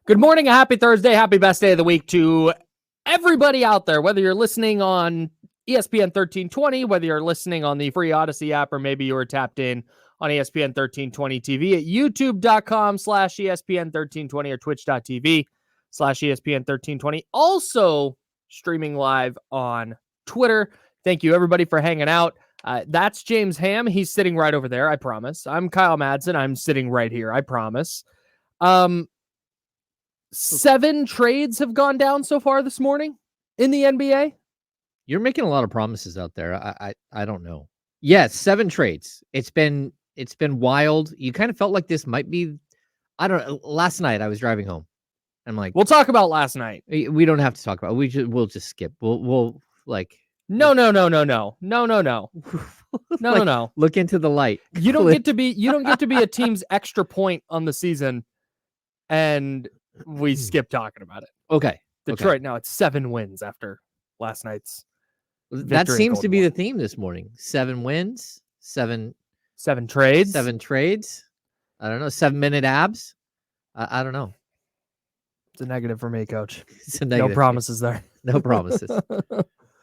Good morning, a happy Thursday, happy best day of the week to everybody out there, whether you're listening on ESPN 1320, whether you're listening on the free Odyssey app, or maybe you were tapped in on ESPN 1320 TV at youtube.com/ESPN 1320 or twitch.tv/ESPN 1320. Also streaming live on Twitter. Thank you, everybody, for hanging out. That's James Ham. He's sitting right over there, I promise. I'm Kyle Madsen. I'm sitting right here, I promise. 7 trades have gone down so far this morning in the NBA. You're making a lot of promises out there. I don't know. Yes, 7 trades. It's been wild. You kind of felt like this might be. I don't know. Last night I was driving home. I'm like, we'll talk about last night. We don't have to talk about it. We'll just skip. We'll like. No. No. Look into the light. You don't get to be a team's extra point on the season, and we skip talking about it. Okay. Detroit, now it's 7 wins after last night's victory. That seems to be the theme this morning. 7 wins, 7 trades. 7 trades. I don't know. 7-minute abs. I don't know. It's a negative for me, Coach. It's a negative. No promises there. No promises.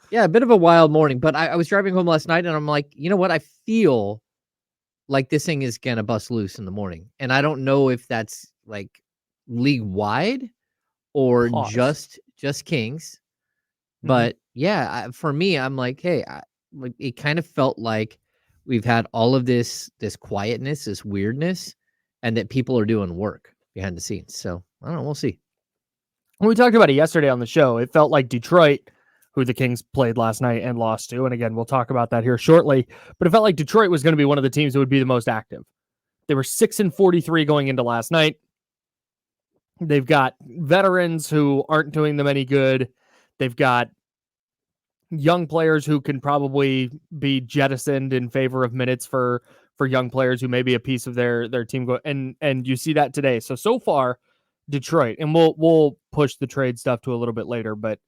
Yeah, a bit of a wild morning, but I was driving home last night and I'm like, you know what? I feel like this thing is going to bust loose in the morning. And I don't know if that's like league wide or just Kings. But yeah, for me, I'm like, hey, it kind of felt like we've had all of this quietness, this weirdness, and that people are doing work behind the scenes. So I don't know. We'll see. We talked about it yesterday on the show. It felt like Detroit, who the Kings played last night and lost to, and again, we'll talk about that here shortly, but it felt like Detroit was going to be one of the teams that would be the most active. They were 6-43 going into last night. They've got veterans who aren't doing them any good. They've got young players who can probably be jettisoned in favor of minutes for young players who may be a piece of their team. And you see that today. So far, Detroit, and we'll push the trade stuff to a little bit later, but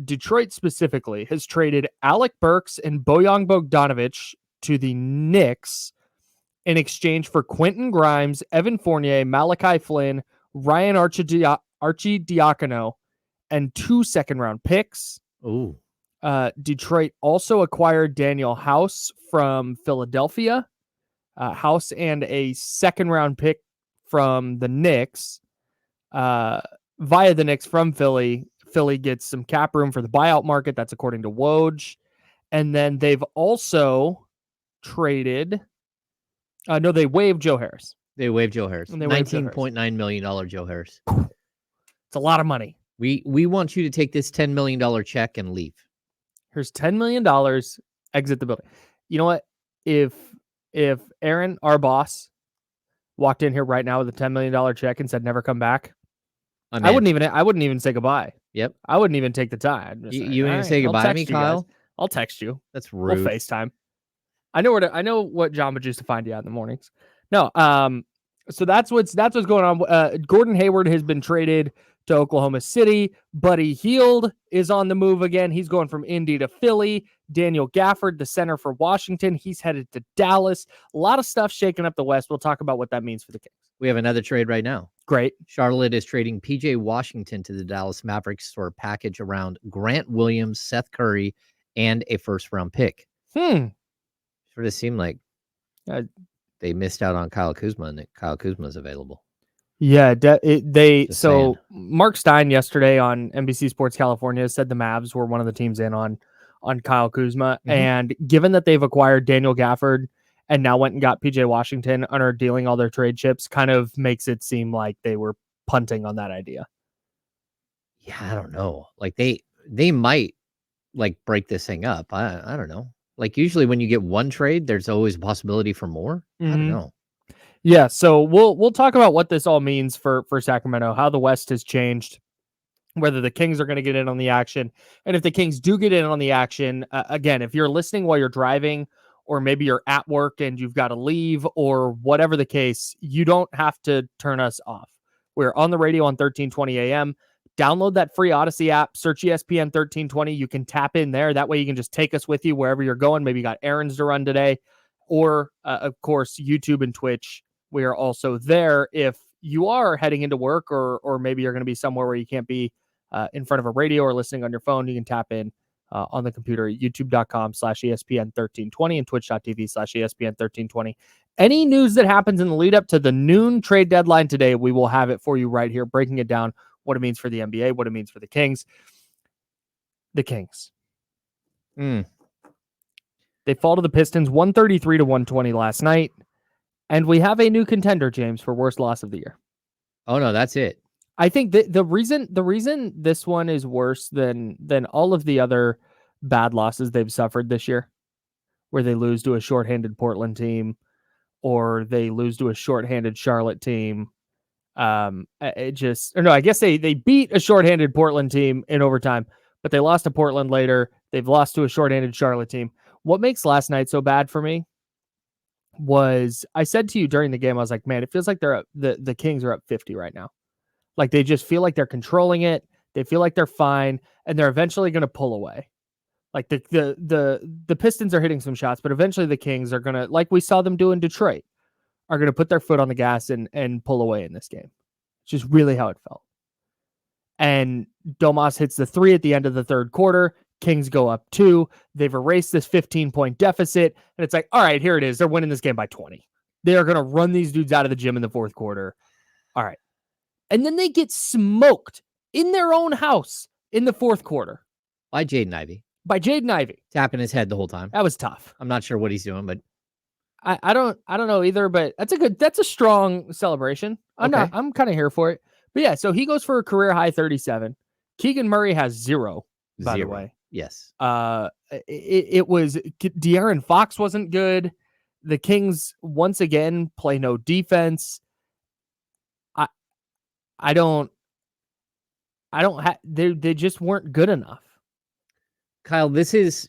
Detroit specifically has traded Alec Burks and Bojan Bogdanovic to the Knicks in exchange for Quentin Grimes, Evan Fournier, Malachi Flynn, Ryan Arcidiacono, and 2 second-round picks. Ooh. Detroit also acquired Daniel House from Philadelphia. House and a second-round pick from the Knicks. Via the Knicks from Philly. Philly gets some cap room for the buyout market. That's according to Woj. And then they've also traded... they waived Joe Harris. They waived Joe Harris. $19.9 million Joe Harris. It's a lot of money. We want you to take this $10 million check and leave. Here's $10 million, exit the building. You know what? If Aaron, our boss, walked in here right now with a $10 million check and said never come back, I wouldn't even say goodbye. Yep. I wouldn't even take the time. You wouldn't even say goodbye to me, Kyle? I'll text you. That's rude. We'll FaceTime. I know what Jamba Juice to find you at in the mornings. No, so that's what's going on. Gordon Hayward has been traded to Oklahoma City. Buddy Hield is on the move again. He's going from Indy to Philly. Daniel Gafford, the center for Washington, he's headed to Dallas. A lot of stuff shaking up the West. We'll talk about what that means for the Kings. We have another trade right now. Great. Charlotte is trading PJ Washington to the Dallas Mavericks for a package around Grant Williams, Seth Curry, and a first-round pick. Sort of seemed like they missed out on Kyle Kuzma, and that Kyle Kuzma is available. Yeah, Mark Stein yesterday on NBC Sports California said the Mavs were one of the teams in on Kyle Kuzma, and given that they've acquired Daniel Gafford and now went and got PJ Washington and are dealing all their trade chips, kind of makes it seem like they were punting on that idea. Yeah, I don't know. Like they might like break this thing up. I don't know. Like usually when you get one trade, there's always a possibility for more. I don't know. Yeah, so we'll talk about what this all means for Sacramento, how the West has changed, whether the Kings are going to get in on the action, and if the Kings do get in on the action, again, if you're listening while you're driving, or maybe you're at work and you've got to leave, or whatever the case, you don't have to turn us off. We're on the radio on 1320 AM. Download that free Odyssey app, search ESPN 1320. You can tap in there. That way you can just take us with you wherever you're going. Maybe you got errands to run today, or of course, YouTube and Twitch. We are also there if you are heading into work, or maybe you're going to be somewhere where you can't be in front of a radio or listening on your phone, you can tap in on the computer at youtube.com/ESPN1320 and twitch.tv/ESPN1320. Any news that happens in the lead up to the noon trade deadline today, we will have it for you right here, breaking it down, what it means for the NBA, what it means for the Kings. The Kings. They fall to the Pistons 133-120 last night. And we have a new contender, James, for worst loss of the year. Oh no, that's it. I think the reason this one is worse than all of the other bad losses they've suffered this year, where they lose to a shorthanded Portland team or they lose to a shorthanded Charlotte team. I guess they beat a shorthanded Portland team in overtime, but they lost to Portland later. They've lost to a shorthanded Charlotte team. What makes last night so bad for me was, I said to you during the game, I was like, man, it feels like they're up, the Kings are up 50 right now. Like they just feel like they're controlling it. They feel like they're fine, and they're eventually going to pull away. Like the Pistons are hitting some shots, but eventually the Kings are going to, like we saw them do in Detroit, are going to put their foot on the gas and pull away in this game. It's just really how it felt. And Domas hits the 3 at the end of the third quarter. Kings go up 2. They've erased this 15-point deficit. And it's like, all right, here it is. They're winning this game by 20. They are going to run these dudes out of the gym in the fourth quarter. All right. And then they get smoked in their own house in the fourth quarter. By Jaden Ivey. Tapping his head the whole time. That was tough. I'm not sure what he's doing, but I don't know either, but that's a strong celebration. I'm kind of here for it. But yeah, so he goes for a career high 37. Keegan Murray has 0, by the way. Yes. It was De'Aaron Fox wasn't good. The Kings once again play no defense. They just weren't good enough. Kyle, this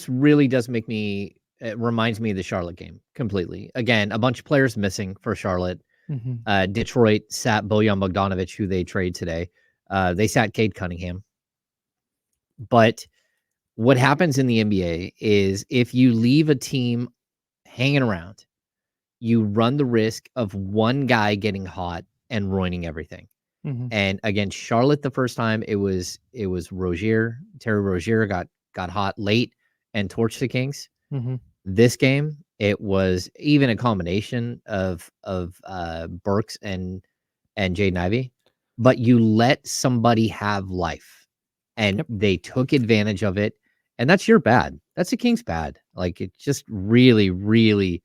really does make me, it reminds me of the Charlotte game completely. Again, a bunch of players missing for Charlotte. Mm-hmm. Detroit sat Bojan Bogdanovic, who they trade today. They sat Cade Cunningham. But what happens in the NBA is if you leave a team hanging around, you run the risk of one guy getting hot and ruining everything. Mm-hmm. And against Charlotte the first time, it was Rozier. Terry Rozier got hot late and torched the Kings. Mm-hmm. This game, it was even a combination of Burks and Jaden Ivey, but you let somebody have life, and they took advantage of it, and that's your bad. That's the Kings' bad. Like, it's just really, really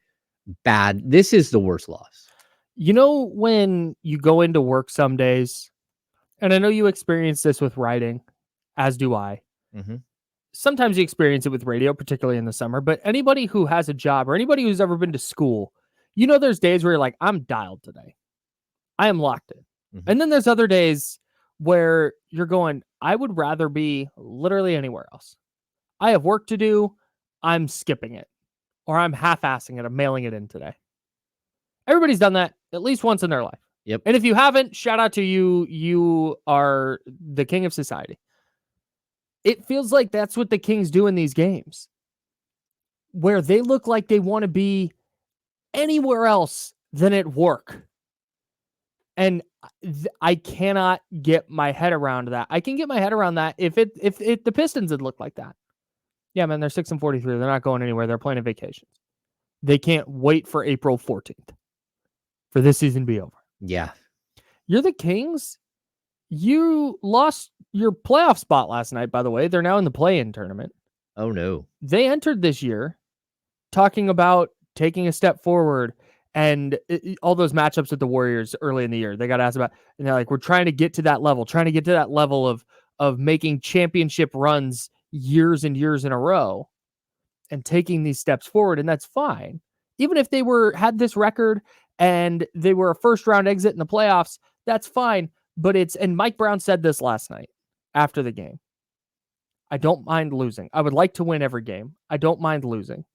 bad. This is the worst loss. You know, when you go into work some days, and I know you experience this with writing, as do I. Mm-hmm. Sometimes you experience it with radio, particularly in the summer, but anybody who has a job or anybody who's ever been to school, you know, there's days where you're like, I'm dialed today. I am locked in. Mm-hmm. And then there's other days where you're going, I would rather be literally anywhere else. I have work to do. I'm skipping it, or I'm half-assing it. I'm mailing it in today. Everybody's done that at least once in their life. Yep. And if you haven't, shout out to you. You are the king of society. It feels like that's what the Kings do in these games, where they look like they want to be anywhere else than at work. And I cannot get my head around that. I can get my head around that if the Pistons had looked like that. Yeah, man, they're 6-43. They're not going anywhere. They're playing vacations. They can't wait for April 14th for this season to be over. Yeah. You're the Kings. You lost your playoff spot last night, by the way. They're now in the play-in tournament. Oh, no. They entered this year talking about taking a step forward, and all those matchups with the Warriors early in the year. They got asked about, and they're like, we're trying to get to that level, of making championship runs years and years in a row and taking these steps forward, and that's fine. Even if they had this record and they were a first-round exit in the playoffs, that's fine. But and Mike Brown said this last night after the game. I don't mind losing. I would like to win every game. I don't mind losing.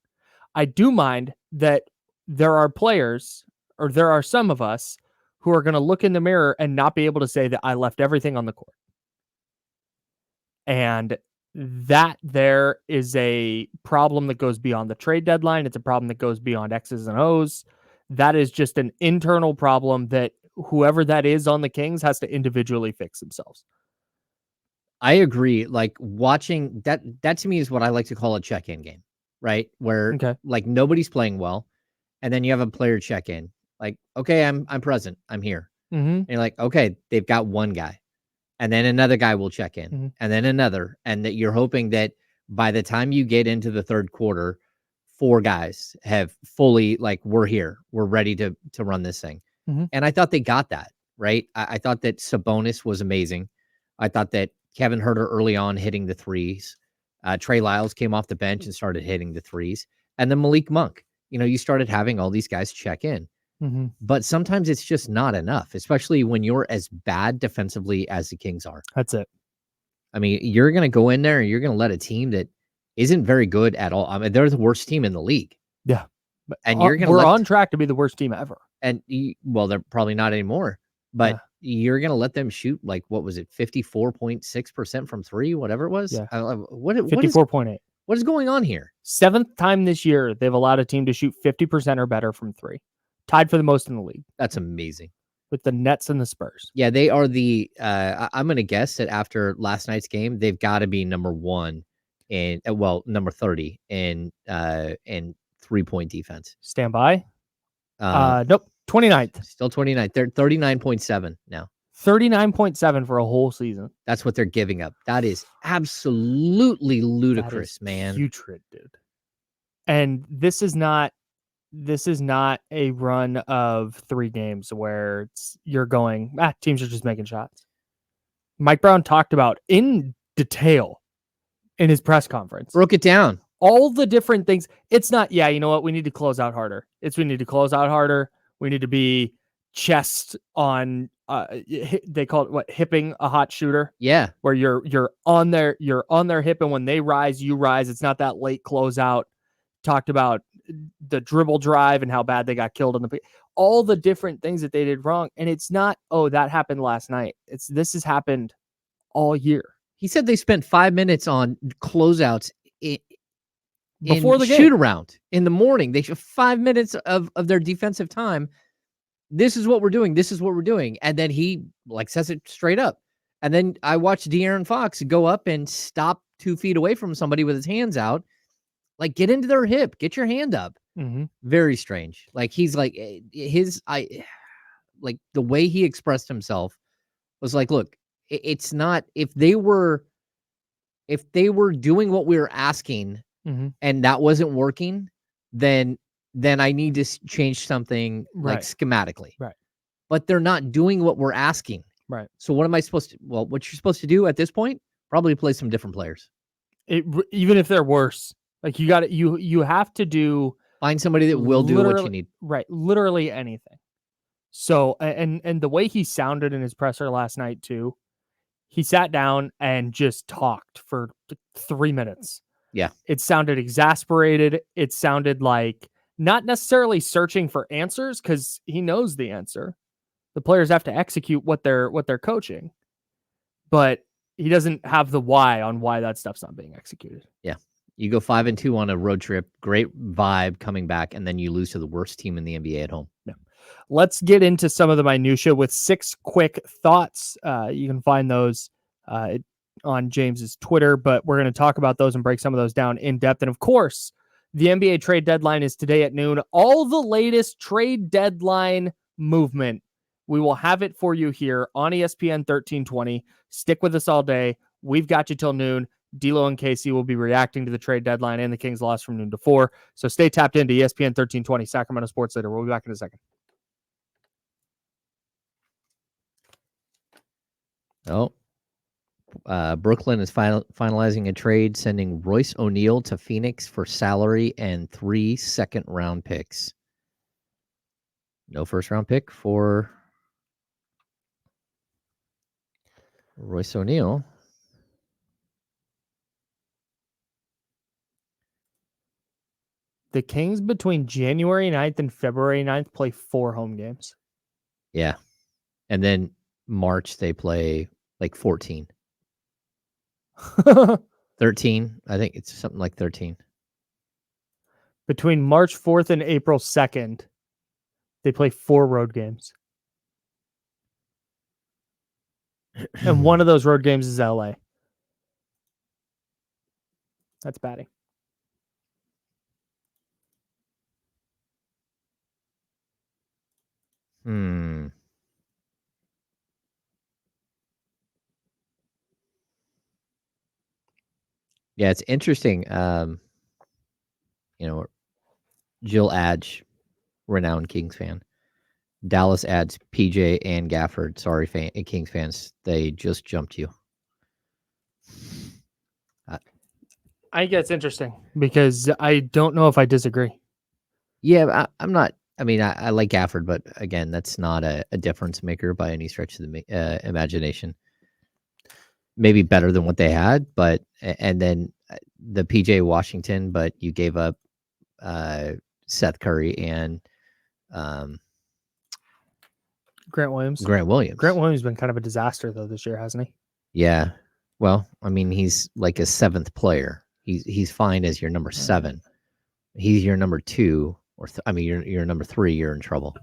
I do mind that there are players, or there are some of us, who are going to look in the mirror and not be able to say that I left everything on the court. And that there is a problem that goes beyond the trade deadline. It's a problem that goes beyond X's and O's. That is just an internal problem that whoever that is on the Kings has to individually fix themselves. I agree. Like watching that to me is what I like to call a check-in game, right? Where Okay. like nobody's playing well, and then you have a player check in. Like, okay, I'm present. I'm here. Mm-hmm. And you're like, okay, they've got one guy. And then another guy will check in. Mm-hmm. And then another. And that you're hoping that by the time you get into the third quarter, 4 guys have fully like, we're here. We're ready to run this thing. Mm-hmm. And I thought they got that, right? I thought that Sabonis was amazing. I thought that Kevin Huerter early on hitting the threes. Trey Lyles came off the bench and started hitting the threes. And then Malik Monk, you started having all these guys check in. Mm-hmm. But sometimes it's just not enough, especially when you're as bad defensively as the Kings are. That's it. I mean, you're going to go in there and you're going to let a team that isn't very good at all. I mean, they're the worst team in the league. Yeah. But And we're on track to be the worst team ever. And well, they're probably not anymore. But you're going to let them shoot like, what was it, 54.6% from 3, whatever it was? Yeah. 54.8. What is going on here? 7th time this year they've allowed a team to shoot 50% or better from 3. Tied for the most in the league. That's amazing. With the Nets and the Spurs. Yeah, they are the I'm going to guess that after last night's game, they've got to be number 1 in number 30 in 3-point defense. Stand by. Nope, 29th. Still 29th. They're 39.7 now. 39.7 for a whole season. That's what they're giving up. That is absolutely ludicrous, man. Putrid, dude. And this is not a run of 3 games where you're going, teams are just making shots. Mike Brown talked about in detail in his press conference. Broke it down. All the different things. It's not, you know what? We need to close out harder. We need to close out harder. We need to be chest on, they call it hipping a hot shooter. Yeah. Where you're on their hip, and when they rise, you rise. It's not that late closeout. Talked about the dribble drive and how bad they got killed in all the different things that they did wrong. And it's not, that happened last night. This has happened all year. He said they spent 5 minutes on closeouts before the shoot around in the morning. They should 5 minutes of their defensive time. This is what we're doing. This is what we're doing. And then he says it straight up. And then I watched De'Aaron Fox go up and stop 2 feet away from somebody with his hands out. Like, get into their hip, get your hand up. Mm-hmm. Very strange. Like, he's like the way he expressed himself was like, look, it's not, if they were doing what we were asking and that wasn't working, then I need to change something like schematically. Right. But they're not doing what we're asking. Right. So what am I supposed to, what you're supposed to do at this point, probably play some different players. Even if they're worse. Like you have to find somebody that will do what you need. Right. Literally anything. So, and the way he sounded in his presser last night too, he sat down and just talked for 3 minutes. Yeah. It sounded exasperated. It sounded like not necessarily searching for answers, because he knows the answer. The players have to execute what they're coaching, but he doesn't have the why on why that stuff's not being executed. Yeah. You go 5-2 on a road trip, great vibe coming back, and then you lose to the worst team in the NBA at home. Yeah. Let's get into some of the minutia with 6 quick thoughts. You can find those on James's Twitter, but we're going to talk about those and break some of those down in depth. And of course, the NBA trade deadline is today at noon. All the latest trade deadline movement, we will have it for you here on ESPN 1320. Stick with us all day. We've got you till noon. D'Lo and Casey will be reacting to the trade deadline and the Kings loss from noon to 4. So stay tapped into ESPN 1320, Sacramento Sports Leader. We'll be back in a second. Brooklyn is finalizing a trade, sending Royce O'Neal to Phoenix for salary and 3 second-round picks. No first-round pick for Royce O'Neal. The Kings between January 9th and February 9th play 4 home games. Yeah. And then March they play 14. 13. I think it's something like 13. Between March 4th and April 2nd, they play 4 road games. And one of those road games is LA. That's batting. Yeah, it's interesting. Jill Adge, renowned Kings fan. Dallas adds PJ and Gafford. Sorry, Kings fans, they just jumped you. I think it's interesting because I don't know if I disagree. Yeah, I'm not. I mean, I like Gafford, but again, that's not a difference maker by any stretch of the imagination. Maybe better than what they had, but and then the PJ Washington, but you gave up Seth Curry and Grant Williams. Grant Williams. Grant Williams has been kind of a disaster though this year, hasn't he? Yeah. Well, I mean, he's like a seventh player. He's fine as your number 7. He's your number 2, or you're number 3. You're in trouble.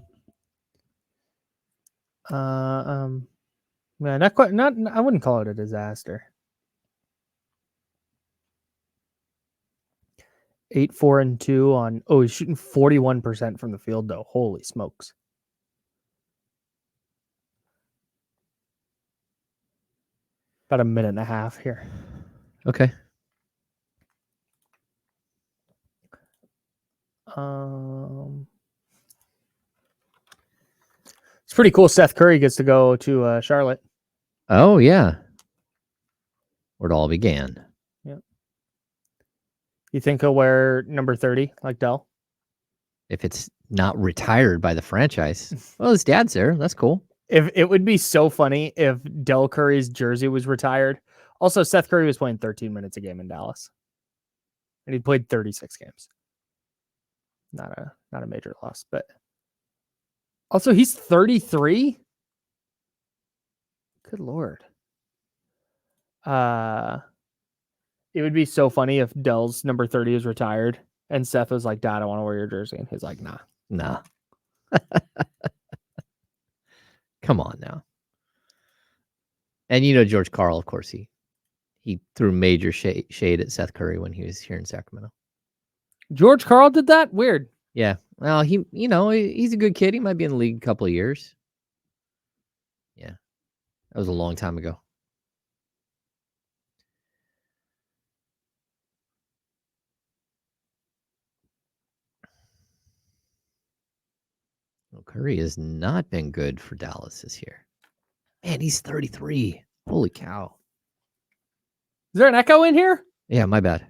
Yeah, not quite. Not. I wouldn't call it a disaster. 8, 4, and 2 on. Oh, he's shooting 41% from the field though. Holy smokes! About a minute and a half here. Okay. It's pretty cool. Seth Curry gets to go to Charlotte. Oh yeah. Where it all began. Yeah. You think he'll wear number 30 like Dell? If it's not retired by the franchise. Well, his dad's there. That's cool. If it would be so funny if Del Curry's jersey was retired. Also, Seth Curry was playing 13 minutes a game in Dallas, and he played 36 games. Not a major loss, but also he's 33. Good Lord. It would be so funny if Dell's number 30 is retired and Seth was like, Dad, I want to wear your jersey. And he's like, nah. Come on now. And George Karl, of course, he threw major shade at Seth Curry when he was here in Sacramento. George Karl did that? Weird. Yeah. Well, he's a good kid. He might be in the league a couple of years. Yeah. That was a long time ago. Well, Curry has not been good for Dallas this year. Man, he's 33. Holy cow. Is there an echo in here? Yeah, my bad.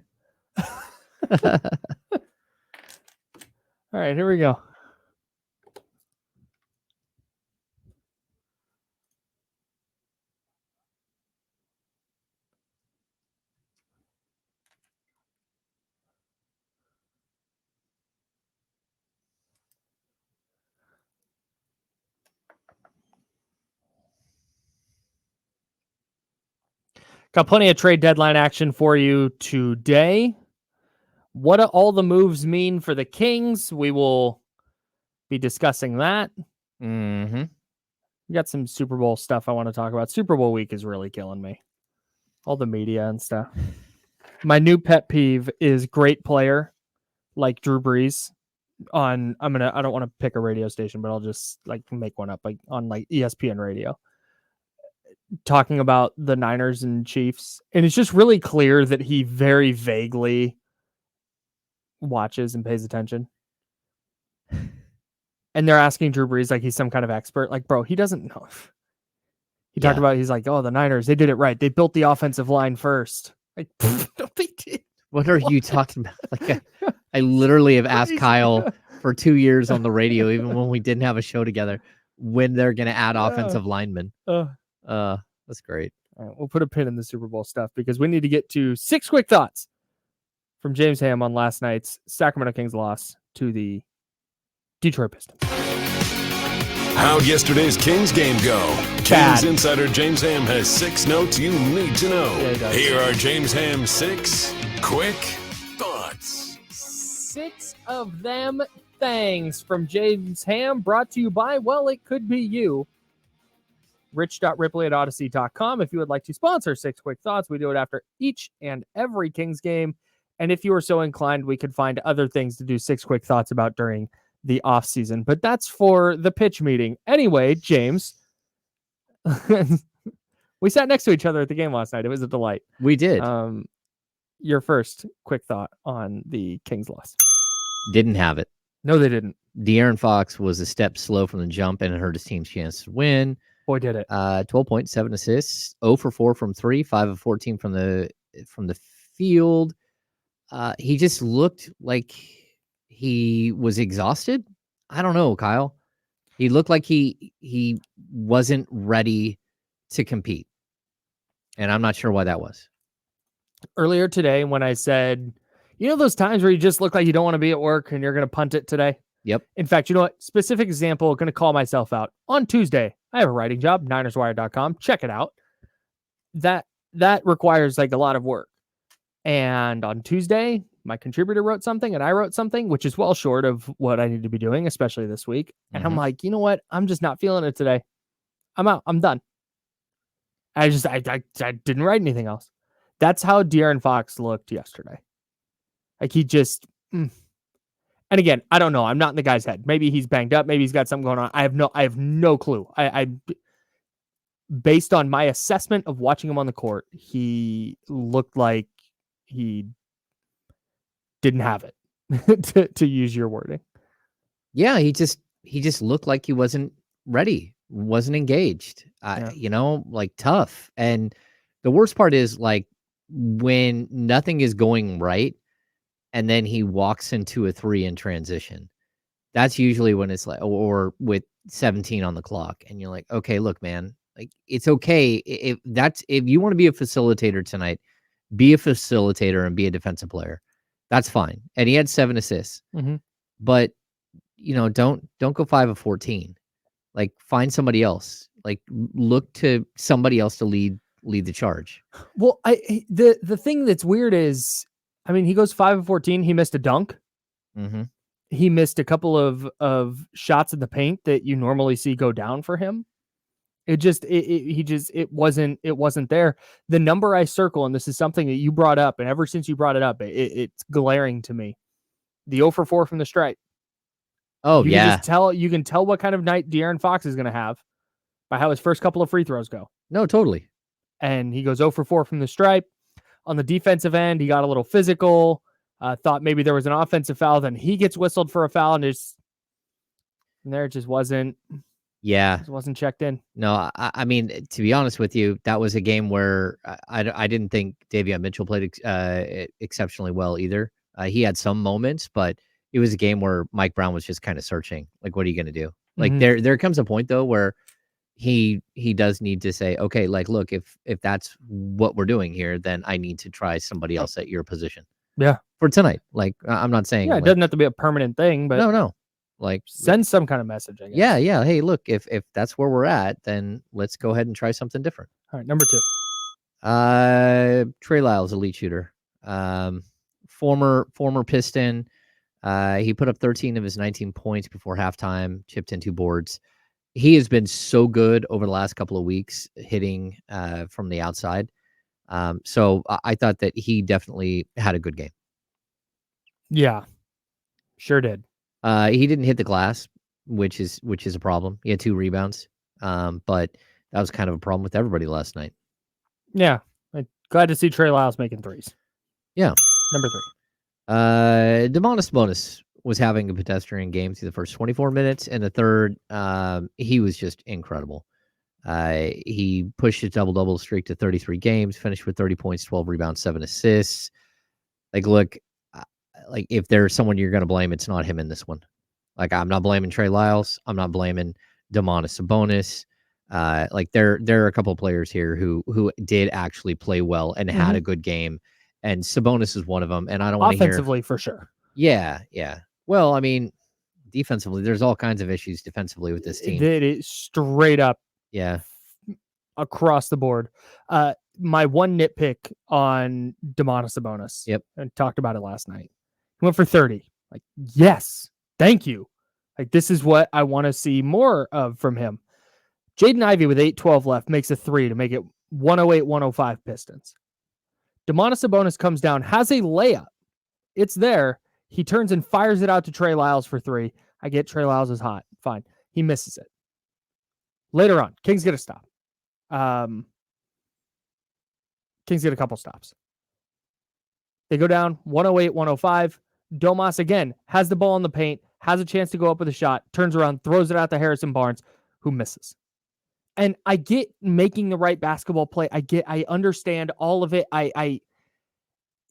All right, here we go. Got plenty of trade deadline action for you today. What do all the moves mean for the Kings? We will be discussing that. Mm-hmm. We got some Super Bowl stuff I want to talk about. Super Bowl week is really killing me. All the media and stuff. My new pet peeve is great player like Drew Brees I don't want to pick a radio station, but I'll just make one up on ESPN radio, talking about the Niners and Chiefs. And it's just really clear that he very vaguely watches and pays attention. And they're asking Drew Brees like he's some kind of expert. Like, bro, he doesn't know. He talked about, he's like, oh, the Niners, they did it right. They built the offensive line first. Like, no, they did. What are you talking about? I literally have asked Kyle for 2 years on the radio, even when we didn't have a show together, when they're going to add offensive linemen. That's great. All right, we'll put a pin in the Super Bowl stuff because we need to get to 6 quick thoughts from James Ham on last night's Sacramento Kings loss to the Detroit Pistons. How'd yesterday's Kings game go? Bad. Kings insider James Ham has 6 notes you need to know. Yeah, he does. Here are James Ham's 6 quick thoughts. 6 of them things from James Ham, brought to you by, well, it could be you. rich.ripley@odyssey.com if you would like to sponsor 6 Quick Thoughts. We do it after each and every Kings game. And if you are so inclined, we could find other things to do 6 Quick Thoughts about during the off season. But that's for the pitch meeting. Anyway, James, we sat next to each other at the game last night. It was a delight. We did. Your first quick thought on the Kings loss. Didn't have it. No, they didn't. De'Aaron Fox was a step slow from the jump, and it hurt his team's chance to win. Boy, did it. 12 points, 7 assists, 0 for 4 from 3, 5 of 14 from the field. He just looked like he was exhausted. I don't know, Kyle. He looked like he wasn't ready to compete, and I'm not sure why that was. Earlier today, when I said, you know, those times where you just look like you don't want to be at work and you're going to punt it today. Yep. In fact, you know what? Specific example, going to call myself out. On Tuesday, I have a writing job, NinersWire.com. Check it out. That requires like a lot of work. And on Tuesday, my contributor wrote something and I wrote something, which is well short of what I need to be doing, especially this week. And I'm like, you know what? I'm just not feeling it today. I'm out. I'm done. I didn't write anything else. That's how De'Aaron Fox looked yesterday. Like he just, and again, I don't know. I'm not in the guy's head. Maybe he's banged up. Maybe he's got something going on. I have no clue. I based on my assessment of watching him on the court, he looked like he didn't have it, to use your wording. Yeah, he just looked like he wasn't ready, wasn't engaged. You know, like tough. And the worst part is like when nothing is going right and then he walks into a 3 in transition. That's usually when it's like, or with 17 on the clock and you're like, okay, look, man, like it's okay. If you want to be a facilitator tonight, be a facilitator and be a defensive player. That's fine. And he had 7 assists, but you know, don't go 5 of 14. Like find somebody else, like look to somebody else to lead the charge. Well, the thing that's weird is, I mean, he goes 5 of 14. He missed a dunk. He missed a couple of shots in the paint that you normally see go down for him. It wasn't there. The number I circle, and this is something that you brought up, and ever since you brought it up, it's glaring to me. The 0 for 4 from the stripe. Oh, you yeah. You can tell what kind of night De'Aaron Fox is going to have by how his first couple of free throws go. No, totally. And he goes 0 for 4 from the stripe. On the defensive end, he got a little physical. Thought maybe there was an offensive foul. Then he gets whistled for a foul, and it just wasn't. Yeah, it wasn't checked in. No, I mean, to be honest with you, that was a game where I didn't think Davion Mitchell played exceptionally well either. He had some moments, but it was a game where Mike Brown was just kind of searching. Like, what are you going to do? Like, there comes a point though where he does need to say, okay, like, look, if that's what we're doing here, then I need to try somebody else at your position. Yeah, for tonight. Like, I'm not saying. Yeah, like, it doesn't have to be a permanent thing, but no. Like, send some kind of message, I guess. Yeah. Hey, look, if that's where we're at, then let's go ahead and try something different. All right, number 2. Trey Lyles, elite shooter. Former Piston. He put up 13 of his 19 points before halftime, chipped in 2 boards. He has been so good over the last couple of weeks hitting from the outside. So I thought that he definitely had a good game. Yeah, sure did. He didn't hit the glass, which is a problem. He had 2 rebounds, but that was kind of a problem with everybody last night. Yeah, I'm glad to see Trey Lyles making 3s. Yeah. Number 3. Domantas Sabonis was having a pedestrian game through the first 24 minutes, and the third, he was just incredible. He pushed his double-double streak to 33 games, finished with 30 points, 12 rebounds, 7 assists. Like, look, like if there's someone you're going to blame, it's not him in this one. Like, I'm not blaming Trey Lyles. I'm not blaming Domantas Sabonis. Like there are a couple of players here who did actually play well and had a good game, and Sabonis is one of them. And I don't want to hear offensively for sure. Yeah. Well, I mean, defensively, there's all kinds of issues defensively with this team. It is straight up. Yeah. Across the board. My one nitpick on Domantas Sabonis. Yep. And talked about it last night. He went for 30. Like, yes, thank you. Like, this is what I want to see more of from him. Jaden Ivey with 8:12 left makes a 3 to make it 108-105 Pistons. Domantas Sabonis comes down, has a layup. It's there. He turns and fires it out to Trey Lyles for 3. I get Trey Lyles is hot. Fine. He misses it. Later on, Kings get a stop. Kings get a couple stops. They go down 108-105. Domas, again, has the ball in the paint, has a chance to go up with a shot, turns around, throws it out to Harrison Barnes, who misses. And I get making the right basketball play. I understand all of it.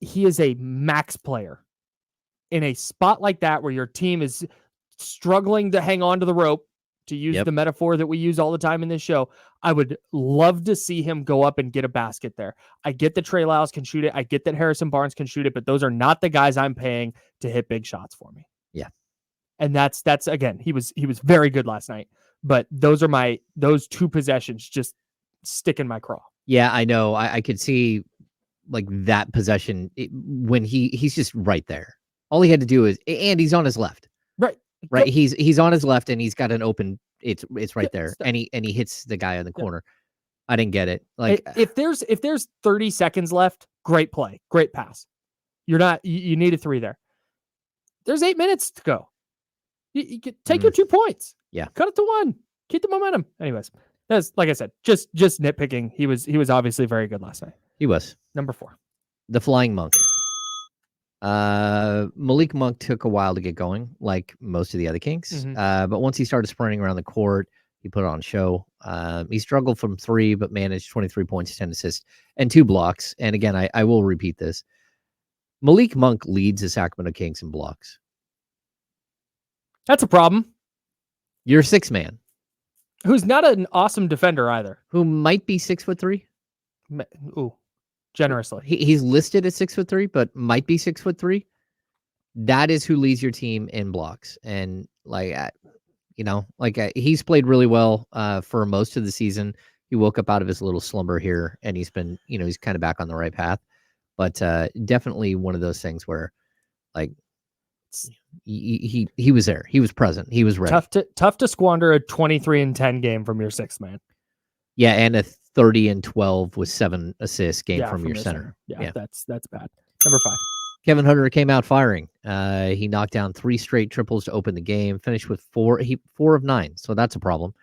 He is a max player. In a spot like that where your team is struggling to hang on to the rope, to use the metaphor that we use all the time in this show, I would love to see him go up and get a basket there. I get that Trey Lyles can shoot it. I get that Harrison Barnes can shoot it, but those are not the guys I'm paying to hit big shots for me. Yeah. And that's again, he was very good last night, but those two possessions just stick in my craw. Yeah, I know. I could see like that possession when he's just right there. All he had to do is, and he's on his left. Right. He's on his left and he's got an open, it's right there. And he hits the guy in the corner. I didn't get it. Like if there's 30 seconds left, great play, great pass. You need a 3 there. There's 8 minutes to go. You take your 2 points. Yeah. Cut it to 1. Keep the momentum. Anyways, that's like I said, just nitpicking. He was obviously very good last night. He was. Number 4. The Flying Monk. Malik Monk took a while to get going, like most of the other Kings. But once he started sprinting around the court, he put on a show. He struggled from 3, but managed 23 points, 10 assists, and 2 blocks. And again, I will repeat this. Malik Monk leads the Sacramento Kings in blocks. That's a problem. You're a 6 man. Who's not an awesome defender either. Who might be 6'3". Ooh, generously. He's listed at 6'3", but might be 6'3". That is who leads your team in blocks. And he's played really well for most of the season. He woke up out of his little slumber here, and he's been, he's kind of back on the right path. But definitely one of those things where, like, he was there. He was present. He was ready. Tough to squander a 23-10 game from your 6th man. Yeah, and a 30-12 with 7 assists game from your center. Yeah, that's bad. Number 5. Kevin Hunter came out firing. He knocked down 3 straight triples to open the game. Finished with 4 of 9, so that's a problem.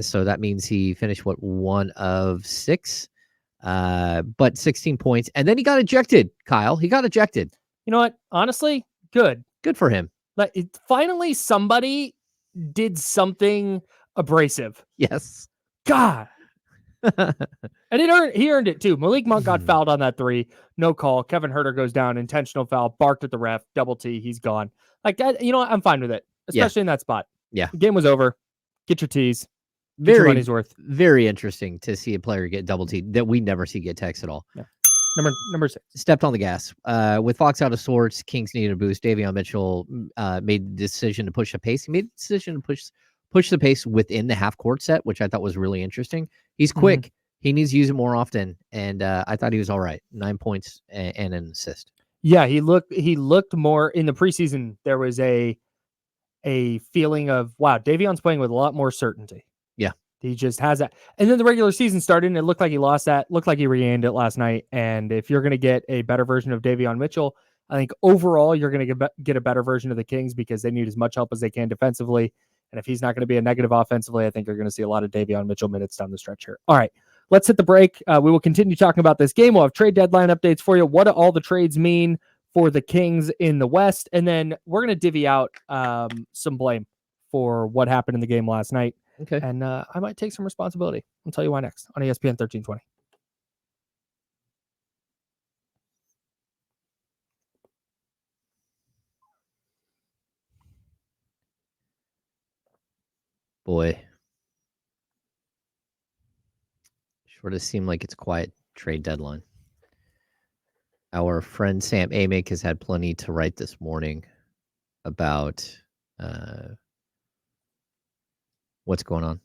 So that means he finished 1 of 6, but 16 points, and then he got ejected. Kyle, he got ejected. You know what? Honestly, good for him. Like finally, somebody did something abrasive. Yes. God. And he earned it too. Malik Monk got fouled on that 3. No call. Kevin Huerter goes down. Intentional foul. Barked at the ref. Double T. He's gone. Like, you know what? I'm fine with it, especially in that spot. Yeah. The game was over. Get your T's. Get your money's worth. Very interesting to see a player get double T that we never see get text at all. Yeah. Number 6. Stepped on the gas. With Fox out of sorts, Kings needed a boost. Davion Mitchell made the decision to push the pace. He made the decision to push the pace within the half court set, which I thought was really interesting. He's quick. He needs to use it more often, and I thought he was all right. 9 points and an assist. Yeah, he looked more in the preseason. There was a feeling of, wow, Davion's playing with a lot more certainty. Yeah. He just has that. And then the regular season started, and it looked like he lost that. Looked like he regained it last night. And if you're going to get a better version of Davion Mitchell, I think overall you're going to get a better version of the Kings because they need as much help as they can defensively. And if he's not going to be a negative offensively, I think you're going to see a lot of Davion Mitchell minutes down the stretch here. All right, let's hit the break. We will continue talking about this game. We'll have trade deadline updates for you. What do all the trades mean for the Kings in the West? And then we're going to divvy out some blame for what happened in the game last night. Okay. And I might take some responsibility. I'll tell you why next on ESPN 1320. Boy. Sure does seem like it's a quiet trade deadline. Our friend Sam Amick has had plenty to write this morning about what's going on.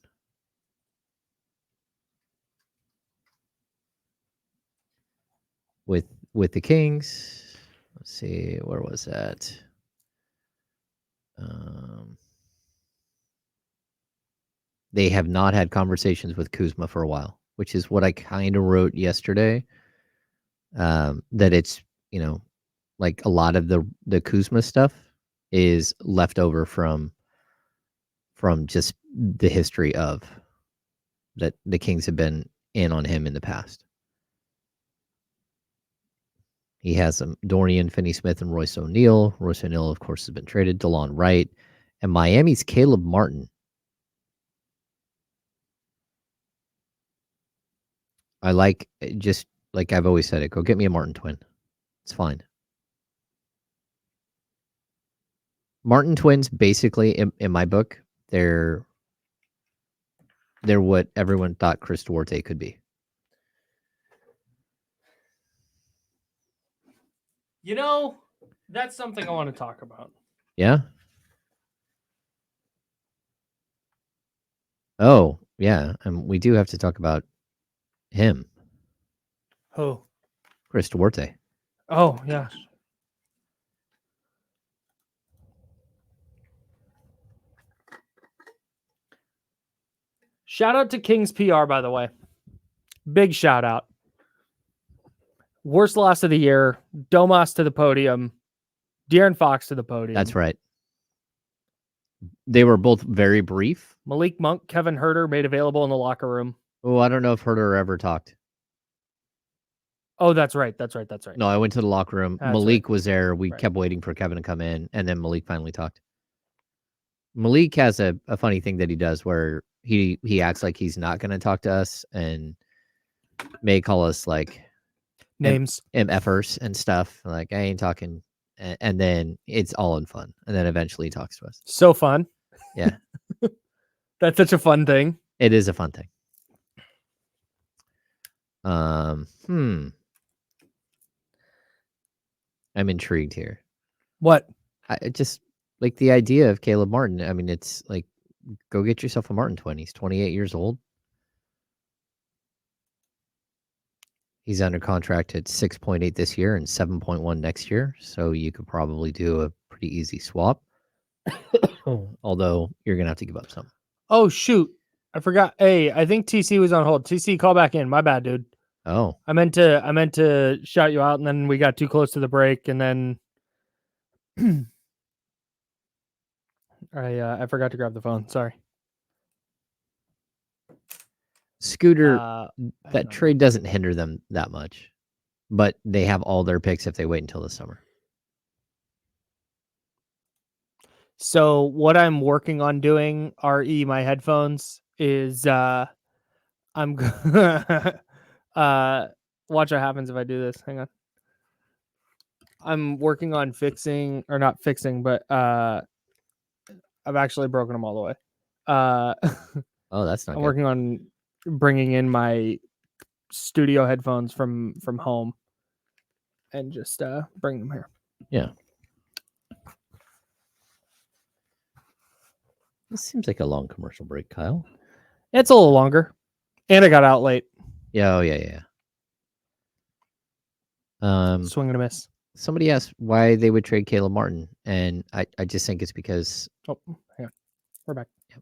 With the Kings. Let's see, where was that? They have not had conversations with Kuzma for a while, which is what I kind of wrote yesterday. That it's, like a lot of the Kuzma stuff is left over from just the history of that the Kings have been in on him in the past. He has Dorian Finney-Smith and Royce O'Neal. Royce O'Neal, of course, has been traded. DeLon Wright. And Miami's Caleb Martin. I like, just like I've always said it, go get me a Martin twin. It's fine. Martin twins, basically, in my book, they're what everyone thought Chris Duarte could be. That's something I want to talk about. Yeah? Oh, yeah. We do have to talk about him. Who? Chris Duarte. Oh, yeah. Shout out to Kings PR, by the way. Big shout out. Worst loss of the year. Domas to the podium. De'Aaron Fox to the podium. That's right. They were both very brief. Malik Monk, Kevin Huerter made available in the locker room. Oh, I don't know if Huerter ever talked. Oh, that's right. No, I went to the locker room. That's Malik was there. We Right. kept waiting for Kevin to come in, and then Malik finally talked. Malik has a funny thing that he does where he acts like he's not going to talk to us and may call us like Names. MFers and stuff. Like, I ain't talking. And then it's all in fun. And then eventually he talks to us. So fun. Yeah. That's such a fun thing. It is a fun thing. I'm intrigued here. What? I just like the idea of Caleb Martin. I mean, it's like, go get yourself a Martin twin. He's 28 years old. He's under contract at 6.8 this year and 7.1 next year. So you could probably do a pretty easy swap. Although you're going to have to give up some. Oh, shoot. I forgot. Hey, I think TC was on hold. TC, call back in. My bad, dude. Oh. I meant to shout you out, and then we got too close to the break, and then I forgot to grab the phone. Sorry. Scooter, that trade doesn't hinder them that much, but they have all their picks if they wait until the summer. So what I'm working on doing, my headphones, is I'm watch what happens if I do this. Hang on. I'm working on fixing, or not fixing, but I've actually broken them all the way. Oh, that's not I'm good. working on bringing in my studio headphones from home and just bring them here. Yeah. This seems like a long commercial break, Kyle. It's a little longer, and I got out late. Yeah, yeah. Swing and a miss. Somebody asked why they would trade Caleb Martin, and I just think it's because... Oh, hang on. We're back. Yep.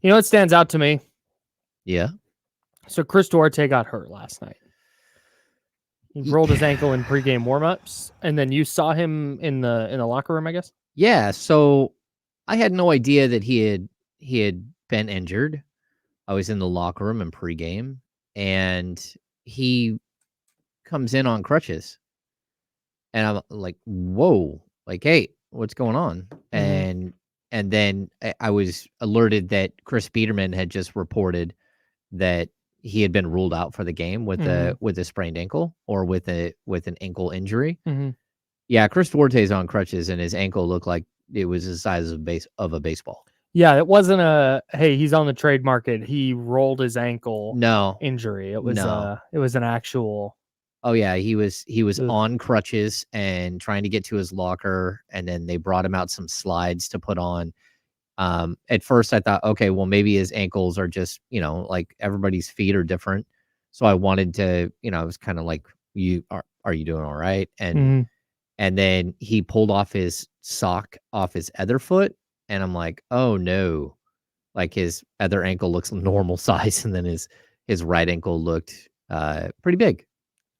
You know what stands out to me? Yeah. So Chris Duarte got hurt last night. He rolled his ankle in pregame warmups, and then you saw him in the locker room, I guess. Yeah. So I had no idea that he had been injured. I was in the locker room in pregame, and he comes in on crutches, and I'm like, "Whoa! Like, hey, what's going on?" Mm-hmm. And then I was alerted that Chris Biederman had just reported that he had been ruled out for the game with a sprained ankle or with an ankle injury. Mm-hmm. Yeah, Chris Duarte's on crutches, and his ankle looked like it was the size of a baseball. Yeah, it wasn't hey, he's on the trade market. He rolled his ankle. No injury. It was no. It was an actual. Oh yeah, he was Ugh. on crutches and trying to get to his locker, and then they brought him out some slides to put on. At first I thought, okay, well, maybe his ankles are just, like everybody's feet are different. So I wanted to, I was kind of like, are you doing all right? Mhm. And then he pulled off his sock off his other foot. And I'm like, oh no, like his other ankle looks normal size. And then his right ankle looked pretty big.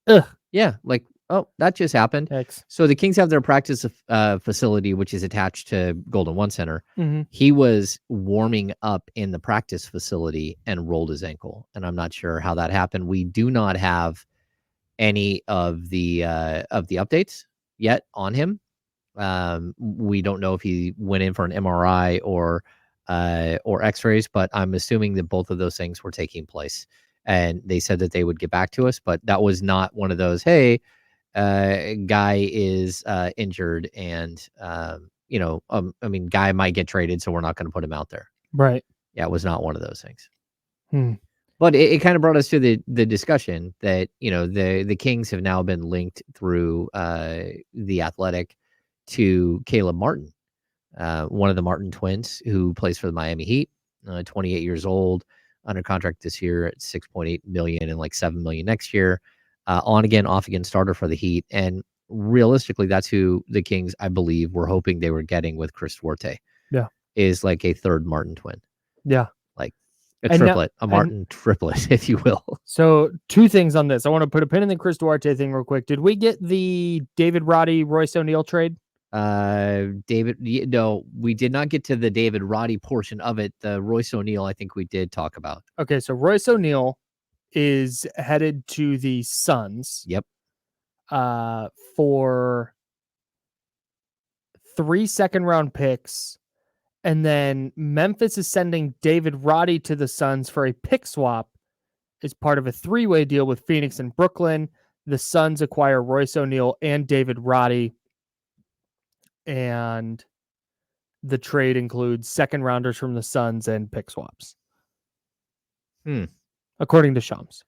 Ugh. Yeah, like, oh, that just happened. Yikes. So the Kings have their practice facility, which is attached to Golden One Center. Mhm. He was warming up in the practice facility and rolled his ankle, and I'm not sure how that happened. We do not have any of the updates yet on him. We don't know if he went in for an MRI or X-rays, but I'm assuming that both of those things were taking place. And they said that they would get back to us, but that was not one of those, hey, guy is injured and I mean, guy might get traded, so we're not going to put him out there. Right. Yeah, it was not one of those things. Hmm. But it kind of brought us to the discussion that the Kings have now been linked through the Athletic to Caleb Martin, one of the Martin twins who plays for the Miami Heat, 28 years old, under contract this year at $6.8 million and like $7 million next year. On again, off again starter for the Heat. And realistically, that's who the Kings, I believe, were hoping they were getting with Chris Duarte. Yeah. Is like a third Martin twin. Yeah. Like a And triplet, a Martin triplet, if you will. So 2 things on this. I want to put a pin in the Chris Duarte thing real quick. Did we get the David Roddy, Royce O'Neal trade? No, we did not get to the David Roddy portion of it. The Royce O'Neal, I think we did talk about. Okay, so Royce O'Neal is headed to the Suns. Yep. For 3 second-round picks, and then Memphis is sending David Roddy to the Suns for a pick swap as part of a 3-way deal with Phoenix and Brooklyn. The Suns acquire Royce O'Neal and David Roddy, and the trade includes second rounders from the Suns and pick swaps. According to Shams.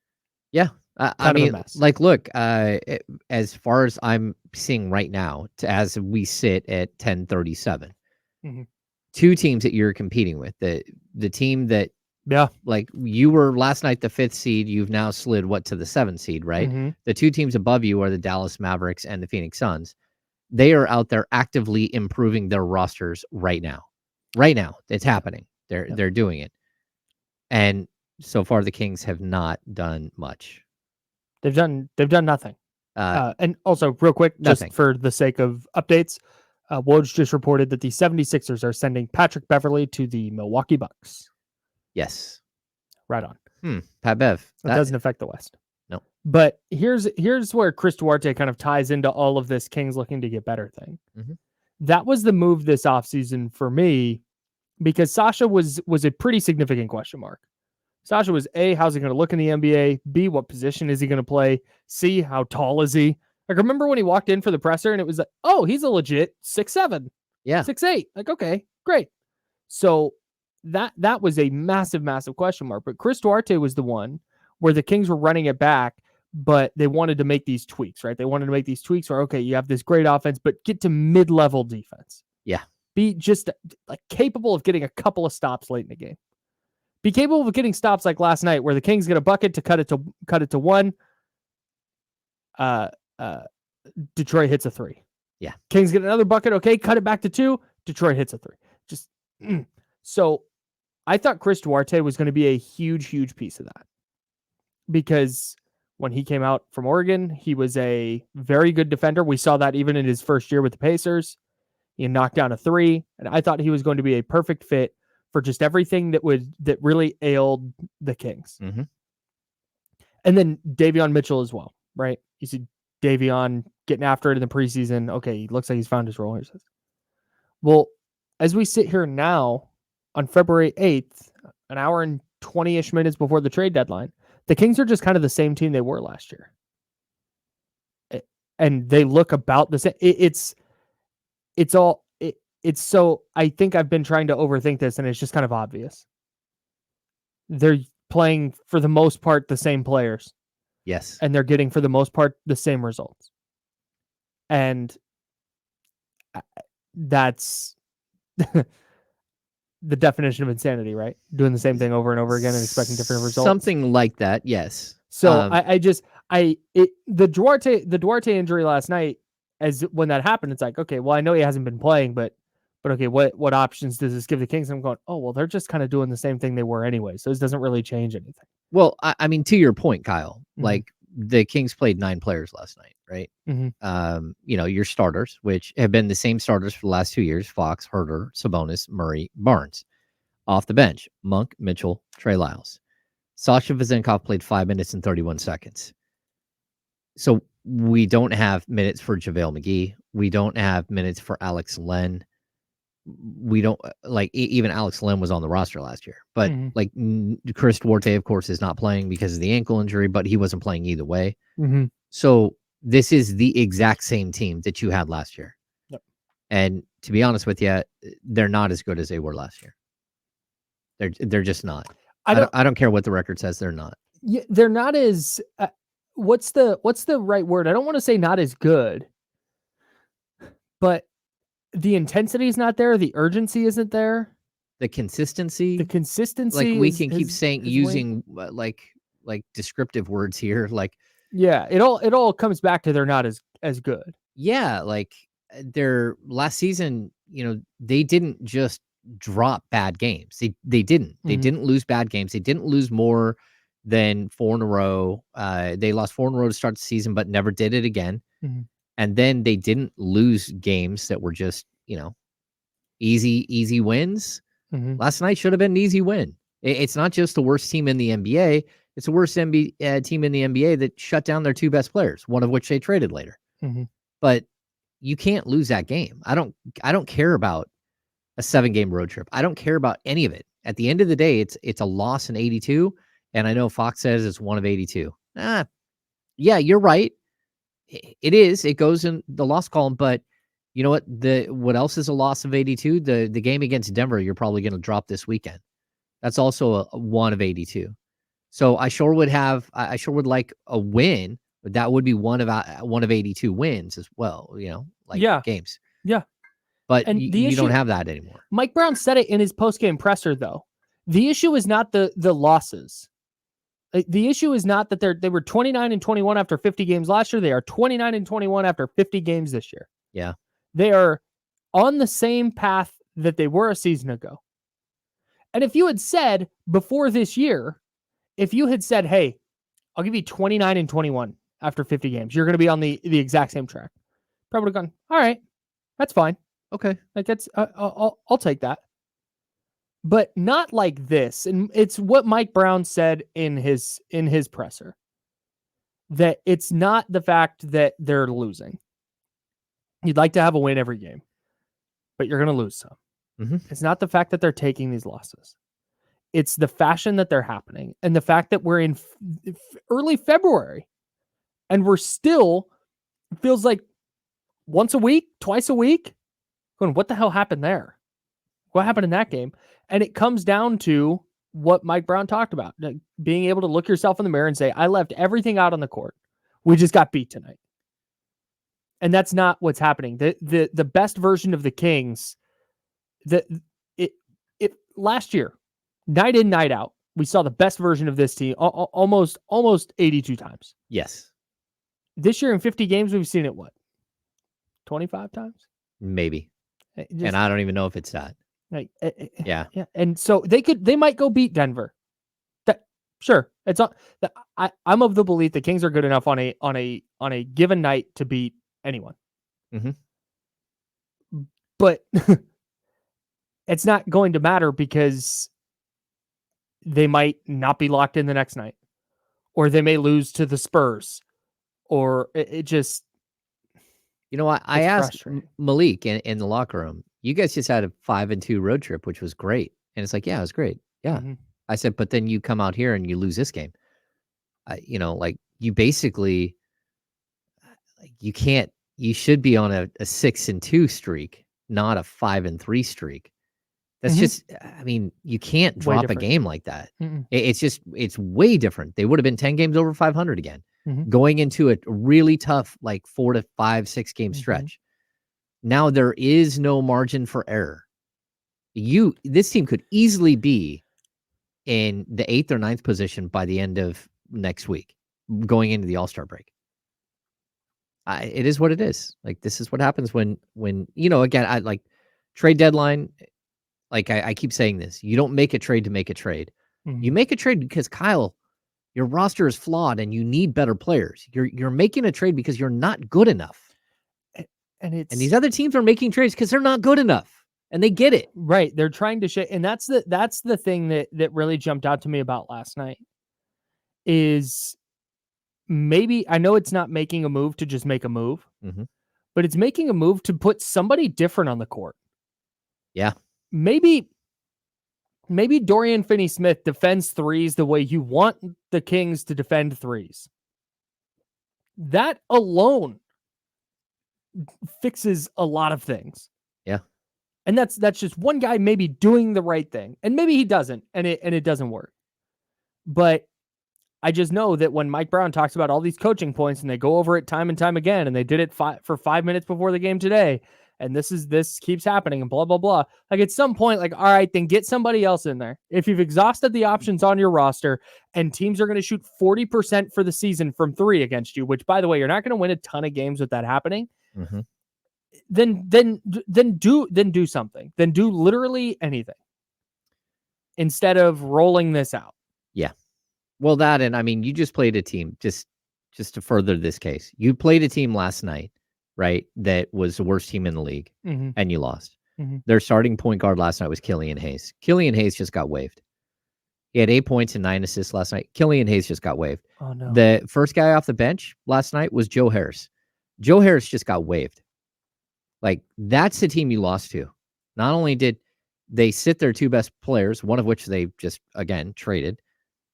Yeah. I mean, mess. like, look, as far as I'm seeing right now, as we sit at 10:37, Mhm. 2 teams that you're competing with, the team that, Yeah. like you were last night, the 5th seed, you've now slid to the 7th seed, right? Mhm. The 2 teams above you are the Dallas Mavericks and the Phoenix Suns. They are out there actively improving their rosters right now. Right now, it's happening. They're doing it. And so far the Kings have not done much. They've done nothing. And also, real quick, nothing. Just for the sake of updates, Woj just reported that the 76ers are sending Patrick Beverley to the Milwaukee Bucks. Yes. Right on. Pat Bev. That doesn't affect the West. No. But here's where Chris Duarte kind of ties into all of this Kings looking to get better thing. Mhm. That was the move this offseason for me, because Sasha was a pretty significant question mark. Sasha was A, how's he going to look in the NBA? B, what position is he going to play? C, how tall is he? Like, remember when he walked in for the presser and it was like, oh, he's a legit 6'7". Yeah. 6'8". Like, okay, great. So that was a massive, massive question mark. But Chris Duarte was the one where the Kings were running it back, but they wanted to make these tweaks, right? They wanted to make these tweaks where, okay, you have this great offense, but get to mid-level defense. Yeah. Be just like capable of getting a couple of stops late in the game. Be capable of getting stops like last night where the Kings get a bucket to cut it to 1. Detroit hits a 3. Yeah. Kings get another bucket. Okay, cut it back to 2. Detroit hits a 3. Just so I thought Chris Duarte was going to be a huge, huge piece of that, because when he came out from Oregon, he was a very good defender. We saw that even in his first year with the Pacers. He knocked down a 3, and I thought he was going to be a perfect fit for just everything that really ailed the Kings. Mm-hmm. And then Davion Mitchell as well, right? You see Davion getting after it in the preseason. Okay, he looks like he's found his role. Well, as we sit here now on February 8th, an hour and 20-ish minutes before the trade deadline, the Kings are just kind of the same team they were last year. And they look about the same. It's so, I think I've been trying to overthink this, and it's just kind of obvious. They're playing, for the most part, the same players. Yes. And they're getting, for the most part, the same results. And that's the definition of insanity, right? Doing the same thing over and over again and expecting different results. Something like that, yes. So the Duarte injury last night, as when that happened, it's like, okay, well, I know he hasn't been playing, but okay, what options does this give the Kings? And I'm going, oh, well, they're just kind of doing the same thing they were anyway, so this doesn't really change anything. Well, I mean, to your point, Kyle, Mhm. like the Kings played 9 players last night, right? Mhm. Your starters, which have been the same starters for the last 2 years: Fox, Herter, Sabonis, Murray, Barnes. Off the bench, Monk, Mitchell, Trey Lyles. Sasha Vezenkov played 5 minutes and 31 seconds. So we don't have minutes for JaVale McGee. We don't have minutes for Alex Len. We don't even Alex Len was on the roster last year, but Mhm. Chris Duarte, of course, is not playing because of the ankle injury, but he wasn't playing either way. Mhm. So this is the exact same team that you had last year. Yep. And to be honest with you, they're not as good as they were last year. They're just not. I don't care what the record says. They're not. Yeah, they're not as. What's the right word? I don't want to say not as good, but the intensity is not there. The urgency isn't there. The consistency. Like we can keep saying using like descriptive words here. Like, yeah, it all comes back to they're not as good. Yeah, like their last season, they didn't just drop bad games. They didn't. They didn't lose bad games. They didn't lose more than 4 in a row. They lost 4 in a row to start the season, but never did it again. Mhm. And then they didn't lose games that were just, easy wins. Mhm. Last night should have been an easy win. It's not just the worst team in the NBA. It's the worst team in the NBA that shut down their 2 best players, one of which they traded later. Mhm. But you can't lose that game. I don't care about a 7-game road trip. I don't care about any of it. At the end of the day, it's a loss in 82, and I know Fox says it's one of 82. Yeah, you're right. It is. It goes in the loss column, but you know what? What else is a loss of 82? The game against Denver, you're probably going to drop this weekend. That's also a 1 of 82. So I sure would like a win, but that would be one of 82 wins as well, games. Yeah. But And you don't have that anymore. Mike Brown said it in his postgame presser, though. The issue is not the losses. The issue is not that they were 29-21 after 50 games last year. They are 29-21 after 50 games this year. Yeah. They are on the same path that they were a season ago. And if you had said before this year, hey, I'll give you 29-21 after 50 games, you're going to be on the exact same track. Probably would have gone, all right, that's fine. Okay. Like that's, I'll take that. But not like this. And it's what Mike Brown said in his presser, that it's not the fact that they're losing. You'd like to have a win every game, but you're going to lose some. Mm-hmm. It's not the fact that they're taking these losses. It's the fashion that they're happening and the fact that we're in early February and we're still, it feels like once a week, twice a week, going, what the hell happened there? What happened in that game? And it comes down to what Mike Brown talked about, being able to look yourself in the mirror and say, I left everything out on the court. We just got beat tonight. And that's not what's happening. The best version of the Kings, last year, night in, night out, we saw the best version of this team almost 82 times. Yes. This year in 50 games, we've seen it, 25 times? Maybe. And I don't even know if it's that. Yeah. And so they might go beat Denver. Sure. It's not. I'm of the belief the Kings are good enough on a given night to beat anyone. Mm-hmm. But it's not going to matter because they might not be locked in the next night, or they may lose to the Spurs, or it just. I asked Malik in the locker room, you guys just had a 5-2 road trip, which was great. And it's like, yeah, it was great. Yeah. Mm-hmm. I said, but then you come out here and you lose this game. You basically, you should be on a 6-2 streak, not a 5-3 streak. That's just, you can't drop a game like that. Mm-mm. It's way different. They would have been 10 games over 500 again. Mm-hmm. Going into a really tough, 4 to 5, 6 game stretch. Now there is no margin for error. This team could easily be in the 8th or 9th position by the end of next week, going into the All-Star break. It is what it is. Like, this is what happens when again, I like trade deadline. Like I keep saying this, you don't make a trade to make a trade. Mhm. You make a trade because, Kyle, your roster is flawed and you need better players. You're making a trade because you're not good enough. And these other teams are making trades because they're not good enough. And they get it. Right. They're trying to and that's the thing that really jumped out to me about last night is maybe, I know it's not making a move to just make a move, Mhm. but it's making a move to put somebody different on the court. Yeah. Maybe Dorian Finney-Smith defends threes the way you want the Kings to defend threes. That alone fixes a lot of things. Yeah. And that's just one guy maybe doing the right thing. And maybe he doesn't, and it doesn't work. But I just know that when Mike Brown talks about all these coaching points and they go over it time and time again, and they did it for 5 minutes before the game today, and this keeps happening and blah, blah, blah. Like, at some point, like, all right, then get somebody else in there. If you've exhausted the options on your roster and teams are going to shoot 40% for the season from three against you, which, by the way, you're not going to win a ton of games with that happening. Mm-hmm. Then do something. Then do literally anything instead of rolling this out. Yeah. Well, that, and I mean, you just played a team, just to further this case. You played a team last night, right, that was the worst team in the league, and you lost. Their starting point guard last night was Killian Hayes. Killian Hayes just got waived. He had 8 points and 9 assists last night. Killian Hayes just got waived. Oh, no. The first guy off the bench last night was Joe Harris. Joe Harris just got waived. Like, that's the team you lost to. Not only did they sit their two best players, one of which they just, again, traded,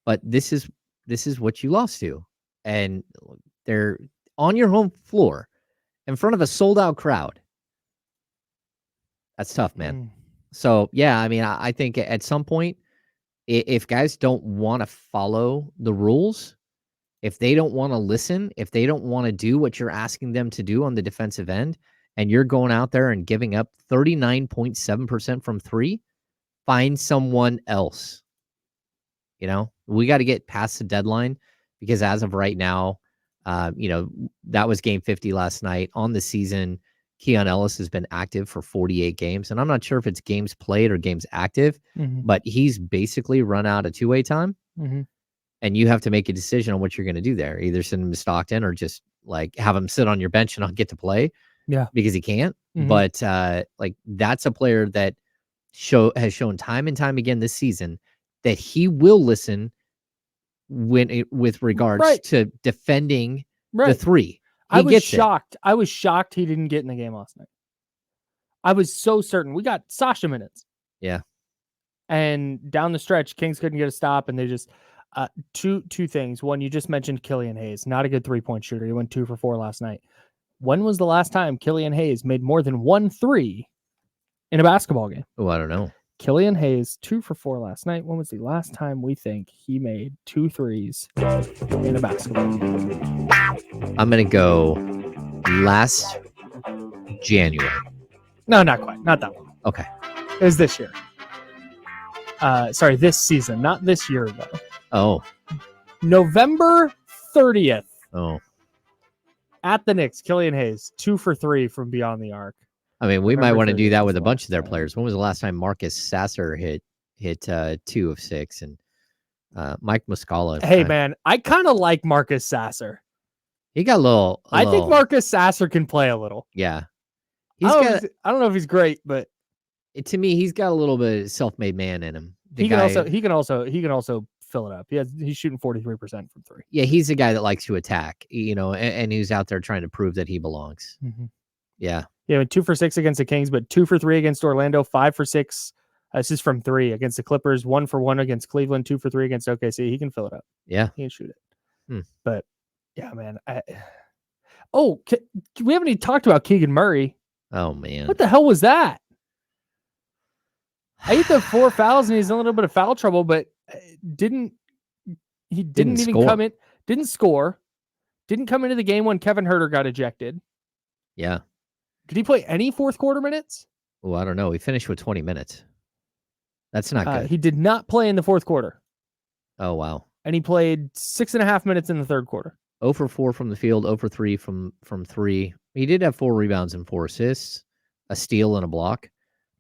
but this is what you lost to. And they're on your home floor in front of a sold-out crowd. That's tough, man. So, yeah, I mean, I think at some point, if guys don't want to follow the rules, if they don't want to listen, if they don't want to do what you're asking them to do on the defensive end, and you're going out there and giving up 39.7% from three, find someone else. We got to get past the deadline, because as of right now, that was game 50 last night. On the season, Keon Ellis has been active for 48 games. And I'm not sure if it's games played or games active, but he's basically run out of two-way time. And you have to make a decision on what you're going to do there. Either send him to Stockton or just like have him sit on your bench and not get to play. Yeah. Because he can't. But like, that's a player that has shown time and time again this season that he will listen with regards to defending the three. I was shocked. I was shocked he didn't get in the game last night. I was so certain. We got Sasha minutes. Yeah. And down the stretch, Kings couldn't get a stop, and they just two things. One, you just mentioned Killian Hayes, not a good 3-point shooter. He went 2 for 4 last night. When was the last time Killian Hayes made more than 1 3 in a basketball game? Oh, I don't know. Killian Hayes, 2 for 4 last night. When was the last time we think he made 2 threes in a basketball game? I'm going to go last January. No, not quite. Not that long. Okay. It was this year. Sorry, this season. Not this year, though. Oh. November 30th. Oh. At the Knicks, Killian Hayes, 2 for 3 from beyond the arc. I mean, we might want to do that with a bunch of their players. When was the last time Marcus Sasser hit 2 of 6, and Mike Muscala? Hey, man, I kind of like Marcus Sasser. He got a little. I think Marcus Sasser can play a little. Yeah, I don't know if he's great, but to me, he's got a little bit of self-made man in him. He can also fill it up. He's shooting 43% from 3. Yeah, he's a guy that likes to attack, and who's out there trying to prove that he belongs. Yeah. Yeah, 2 for 6 against the Kings, but 2 for 3 against Orlando, 5 for 6. This is from 3 against the Clippers, 1 for 1 against Cleveland, 2 for 3 against OKC. He can fill it up. Yeah, he can shoot it. But yeah, man. We haven't even talked about Keegan Murray. Oh man, what the hell was that? I hit the 4 fouls and he's in a little bit of foul trouble, but didn't even score. come in. Didn't score. Didn't come into the game when Kevin Huerter got ejected. Yeah. Did he play any fourth quarter minutes? Oh, I don't know. He finished with 20 minutes. That's not good. He did not play in the fourth quarter, Oh, wow. and he played 6.5 minutes in the third quarter. 0 for 4 from the field, 0 for 3 from 3. He did have 4 rebounds and 4 assists, a steal and a block.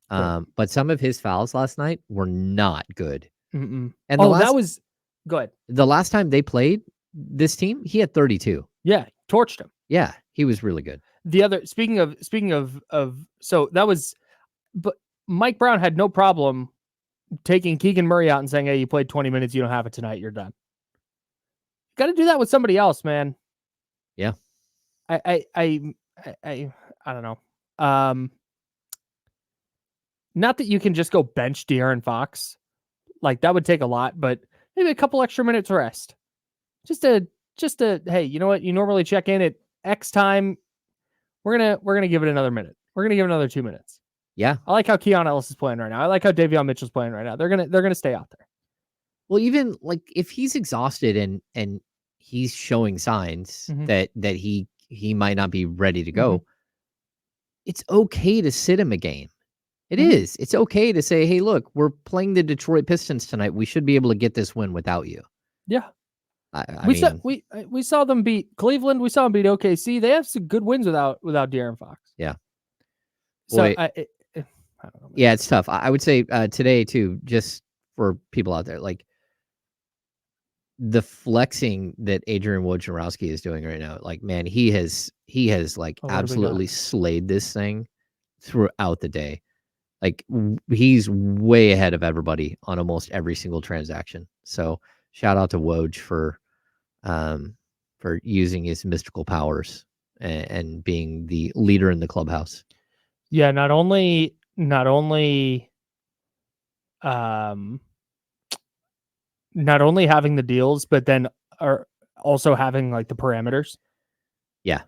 But some of his fouls last night were not good. Mm-mm. And that was good. The last time they played this team, he had 32. Yeah, torched him. Yeah, he was really good. The other speaking of so that was, but Mike Brown had no problem taking Keegan Murray out and saying, "Hey, you played 20 minutes, you don't have it tonight, you're done." Got to do that with somebody else, man. Yeah. I don't know. Not that you can just go bench De'Aaron Fox, like that would take a lot, but maybe a couple extra minutes rest. Just a hey, you know what? You normally check in at X time. We're gonna give it another minute. We're gonna give it another 2 minutes. Yeah. I like how Keon Ellis is playing right now. I like how Davion Mitchell's playing right now. They're gonna stay out there. Well, even like if he's exhausted and he's showing signs that he might not be ready to go, it's okay to sit him a game. It is. It's okay to say, hey, look, we're playing the Detroit Pistons tonight. We should be able to get this win without you. Yeah. I mean, we saw them beat Cleveland. We saw them beat OKC. They have some good wins without De'Aaron Fox. Yeah. So Boy, I don't know. Yeah, it's tough. I would say today too, just for people out there, like the flexing that Adrian Wojnarowski is doing right now. Like, man, he has like absolutely slayed this thing throughout the day. Like he's way ahead of everybody on almost every single transaction. So shout out to Woj for using his mystical powers and being the leader in the clubhouse. Yeah, not only having the deals, but then are also having like the parameters. Yeah.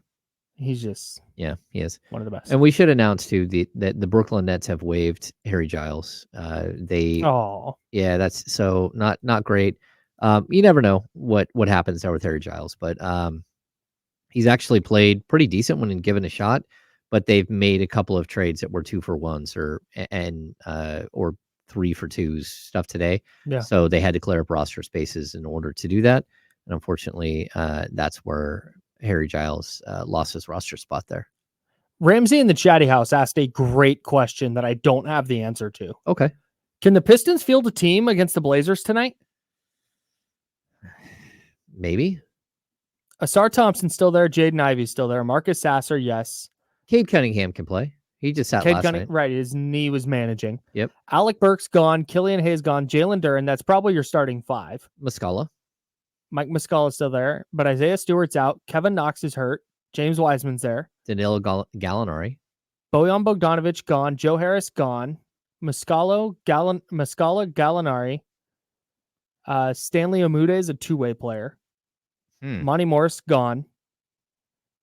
He's just he is one of the best. And we should announce too that the Brooklyn Nets have waived Harry Giles. That's so not great. You never know what happens there with Harry Giles, but he's actually played pretty decent when given a shot. But they've made a couple of trades that were 2-for-1s or 3-for-2s stuff today. Yeah. So they had to clear up roster spaces in order to do that. And unfortunately, that's where Harry Giles lost his roster spot there. Ramsey in the chatty house asked a great question that I don't have the answer to. Okay. Can the Pistons field a team against the Blazers tonight? Maybe. Asar Thompson's still there. Jaden Ivey's still there. Marcus Sasser, yes. Cade Cunningham can play. He just sat last night. Right, his knee was managing. Yep. Alec Burks gone. Killian Hayes gone. Jalen Duren, that's probably your starting 5. Muscala. Mike Muscala is still there, but Isaiah Stewart's out. Kevin Knox is hurt. James Wiseman's there. Danilo Gallinari. Bojan Bogdanovic gone. Joe Harris gone. Muscala, Gallinari. Stanley Omude is a 2-way player. Monty Morris gone.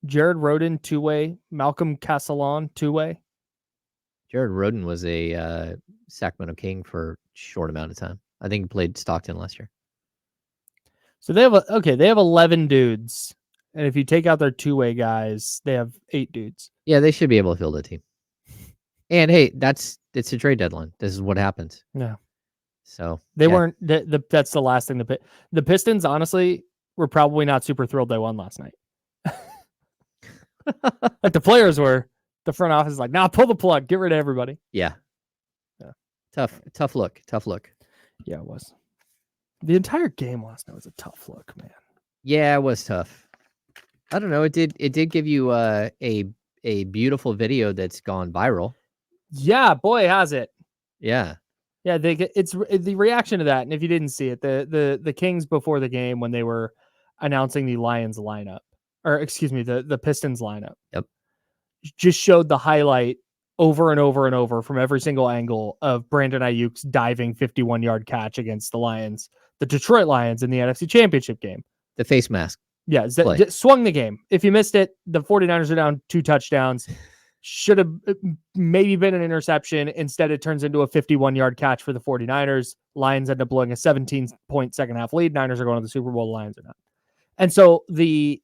Jared Rhoden 2-way. Malcolm Castellon 2-way. Jared Rhoden was a Sacramento King for a short amount of time. I think he played Stockton last year. So they have 11 dudes. And if you take out their 2-way guys, they have 8 dudes. Yeah, they should be able to field a team. And hey, it's a trade deadline. This is what happens. Yeah. So they weren't that's the last thing the Pistons honestly were probably not super thrilled they won last night. Like the players were, the front office is like, nah, pull the plug, get rid of everybody. Yeah. Tough look. Yeah, it was. The entire game last night was a tough look, man. Yeah, it was tough. I don't know. It did give you a beautiful video that's gone viral. Yeah, boy, has it. Yeah. Yeah, it's the reaction to that. And if you didn't see it, the Kings before the game when they were announcing the Lions lineup, or excuse me, the Pistons lineup. Yep. Just showed the highlight over and over and over from every single angle of Brandon Ayuk's diving 51-yard catch against the Lions, the Detroit Lions in the NFC Championship game. The face mask. Yeah, swung the game. If you missed it, the 49ers are down 2 touchdowns. Should have maybe been an interception. Instead, it turns into a 51-yard catch for the 49ers. Lions end up blowing a 17-point second-half lead. Niners are going to the Super Bowl. The Lions are not. And so the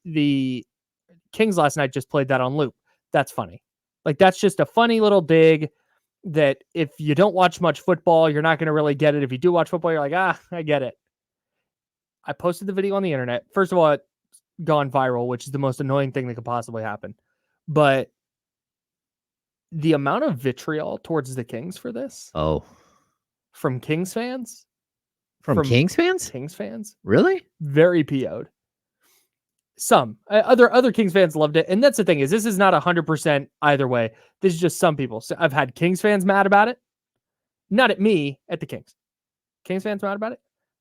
Kings last night just played that on loop. That's funny. Like, that's just a funny little dig. that if you don't watch much football, you're not going to really get it. If you do watch football, you're like, I get it. I posted the video on the internet. First of all, it's gone viral, which is the most annoying thing that could possibly happen. But the amount of vitriol towards the Kings for this from Kings fans, from Kings fans, really very PO'd. Some other Kings fans loved it, and that's the thing is this is not 100% either way. This is just some people. So I've had Kings fans mad about it, not at me, at the Kings. Kings fans mad about it.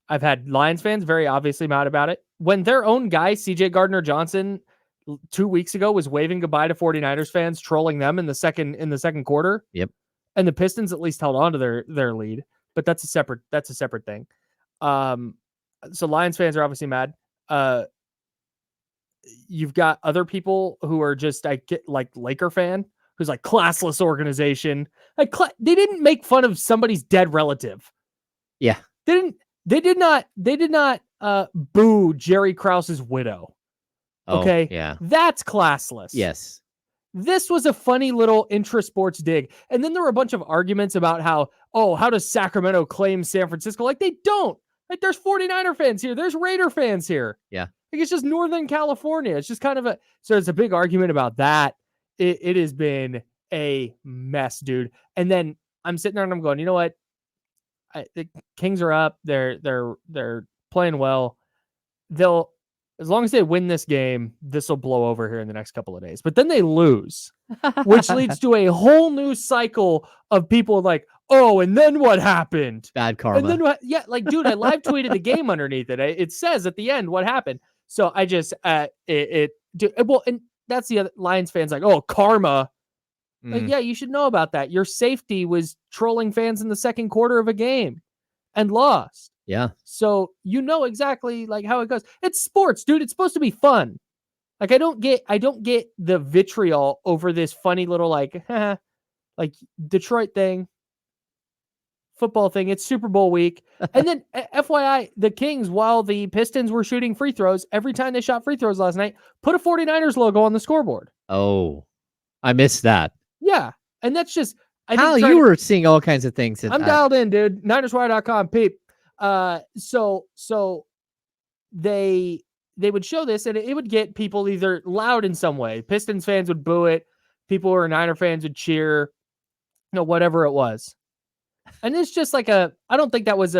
I've had Lions fans very obviously mad about it. When their own guy, CJ Gardner-Johnson, 2 weeks ago was waving goodbye to 49ers fans, trolling them in the second quarter. Yep. And the Pistons at least held on to their lead, but that's a separate thing. So Lions fans are obviously mad. You've got other people who are just like Laker fan who's like classless organization. Like they didn't make fun of somebody's dead relative. Yeah. They did not boo Jerry Krause's widow. Okay. Yeah. That's classless. Yes. This was a funny little intra-sports dig. And then there were a bunch of arguments about how does Sacramento claim San Francisco? Like they don't. Like there's 49er fans here. There's Raider fans here. Yeah. Like it's just Northern California. It's just kind of so it's a big argument about that. It has been a mess, dude. And then I'm sitting there and I'm going, you know what? The Kings are up. They're playing well. As long as they win this game, this will blow over here in the next couple of days. But then they lose, which leads to a whole new cycle of people like, and then what happened? Bad karma. And then what? Yeah, like, dude, I live tweeted the game underneath it. It says at the end what happened. So I just and that's the other Lions fans like, karma. Like, yeah, you should know about that. Your safety was trolling fans in the second quarter of a game and lost. Yeah. So you know exactly like how it goes. It's sports, dude. It's supposed to be fun. Like I don't get the vitriol over this funny little like Detroit thing, football thing. It's Super Bowl week. And then FYI, the Kings, while the Pistons were shooting free throws, every time they shot free throws last night, put a 49ers logo on the scoreboard. Oh, I missed that. Yeah. And that's just Hal, you were seeing all kinds of things. I'm dialed in, dude. NinersWire.com, peep. So they would show this and it would get people either loud in some way. Pistons fans would boo it. People who are Niner fans would cheer, whatever it was. And it's just like I don't think that was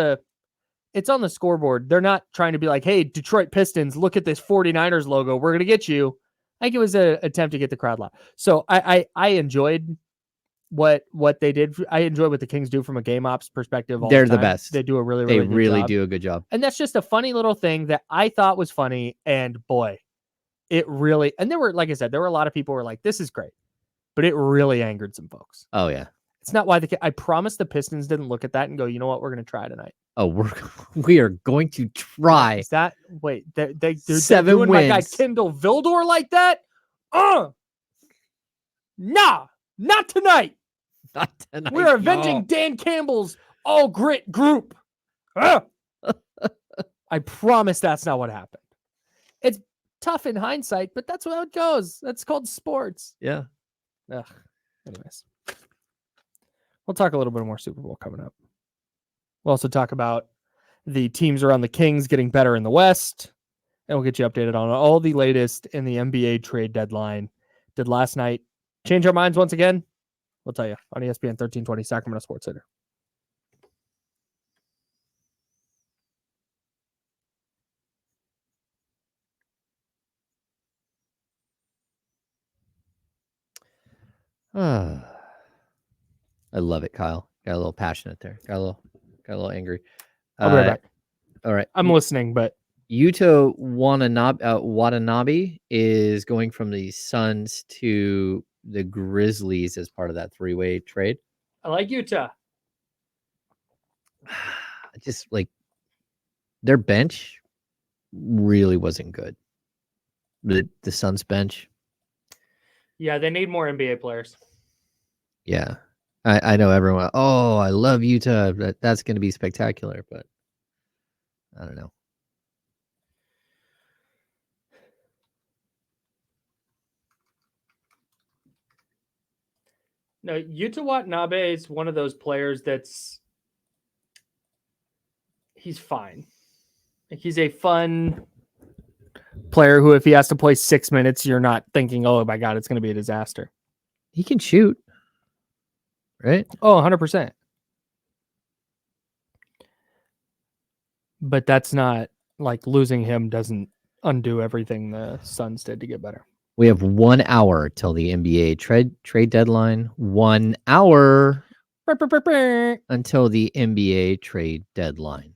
it's on the scoreboard. They're not trying to be like, hey, Detroit Pistons, look at this 49ers logo. We're going to get you. I think it was an attempt to get the crowd loud. So I enjoyed what they did. I enjoy what the Kings do from a game ops perspective. They're the best. They do a really really do a good job. And that's just a funny little thing that I thought was funny. And boy, it really, and there were, like I said, there were a lot of people who were like, this is great, but it really angered some folks. Oh yeah. It's not why I promise the Pistons didn't look at that and go, you know what, we're going to try tonight. Oh, we are going to try. Is that, wait, they're 7 doing wins. my guy Kendall Vildor like that? Nah, not tonight. Not tonight. We're avenging Dan Campbell's all grit group. I promise that's not what happened. It's tough in hindsight, but that's how it goes. That's called sports. Yeah. Ugh. Anyways, we'll talk a little bit more Super Bowl coming up. We'll also talk about the teams around the Kings getting better in the West, and we'll get you updated on all the latest in the NBA trade deadline. Did last night change our minds once again? We'll tell you on ESPN 1320 Sacramento Sports Center. I love it, Kyle. Got a little passionate there. Got a little angry. I'll be right back. All right. I'm listening, but Yuta Watanabe is going from the Suns to the Grizzlies as part of that 3-way trade. I like Utah. Just like their bench really wasn't good. The Suns bench. Yeah, they need more NBA players. Yeah. I know everyone. Oh, I love Utah. That's going to be spectacular, but I don't know. No, Yuta Watanabe is one of those players he's fine. Like, he's a fun player who, if he has to play 6 minutes, you're not thinking, oh my God, it's going to be a disaster. He can shoot, right? Oh, 100%. But that's not like losing him doesn't undo everything the Suns did to get better. We have 1 hour till the NBA trade deadline. 1 hour until the NBA trade deadline.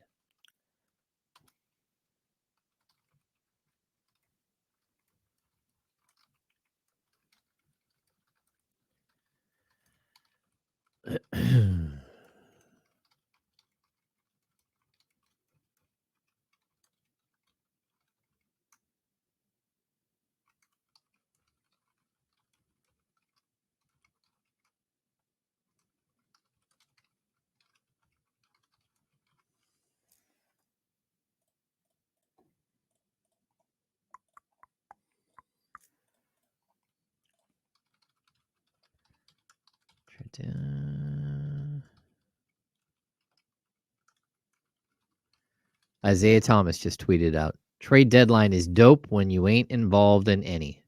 Isaiah Thomas just tweeted out, trade deadline is dope when you ain't involved in any.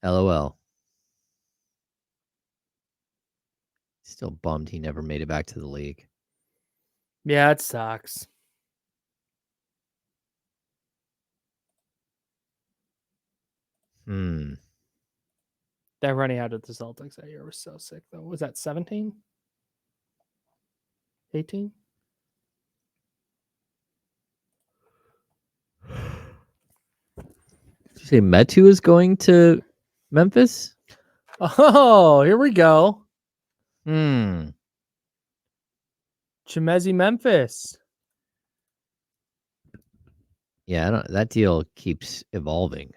LOL. Still bummed he never made it back to the league. Yeah, it sucks. That run he had at the Celtics that year was so sick, though. Was that 17? 18? Did you say Metu is going to Memphis? Oh, here we go. Chimezi Memphis. Yeah, that deal keeps evolving.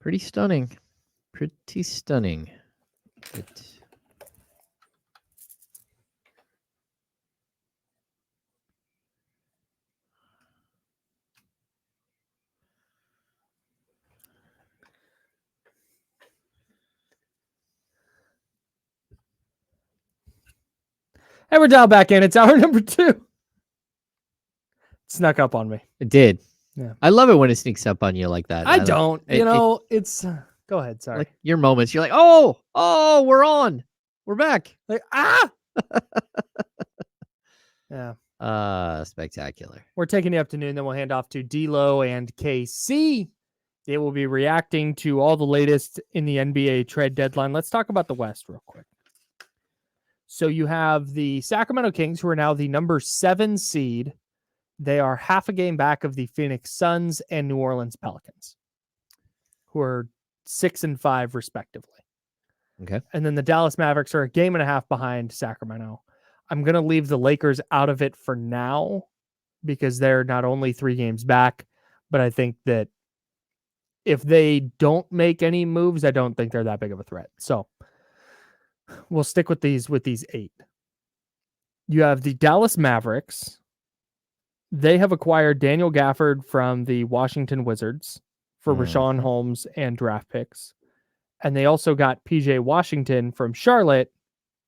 Pretty stunning. Pretty stunning. Hey, we're dialed back in. It's hour number 2. It snuck up on me. It did. Yeah. I love it when it sneaks up on you like that. I don't. It's... Go ahead. Sorry. Like your moments. You're like, oh, we're on. We're back. Like, yeah. Spectacular. We're taking the afternoon, then we'll hand off to D-Lo and KC. They will be reacting to all the latest in the NBA trade deadline. Let's talk about the West real quick. So you have the Sacramento Kings, who are now the number 7 seed. They are half a game back of the Phoenix Suns and New Orleans Pelicans, who are 6 and 5 respectively. Okay. And then the Dallas Mavericks are a game and a half behind Sacramento. I'm going to leave the Lakers out of it for now because they're not only 3 games back, but I think that if they don't make any moves, I don't think they're that big of a threat. So we'll stick with these 8. You have the Dallas Mavericks. They have acquired Daniel Gafford from the Washington Wizards for Rashawn Holmes and draft picks. And they also got PJ Washington from Charlotte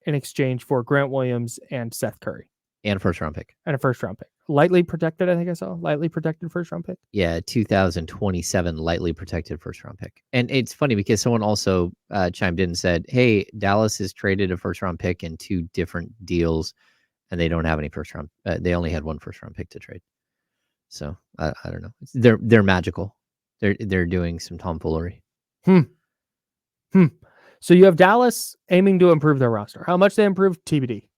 in exchange for Grant Williams and Seth Curry. And a first-round pick. And a first-round pick. Lightly protected, I think I saw. Lightly protected first-round pick. Yeah, 2027 lightly protected first-round pick. And it's funny because someone also chimed in and said, hey, Dallas has traded a first-round pick in 2 different deals, and they don't have any first-round. They only had 1 first-round pick to trade. So, I don't know. They're magical. They're doing some tomfoolery. So you have Dallas aiming to improve their roster. How much they improved, TBD.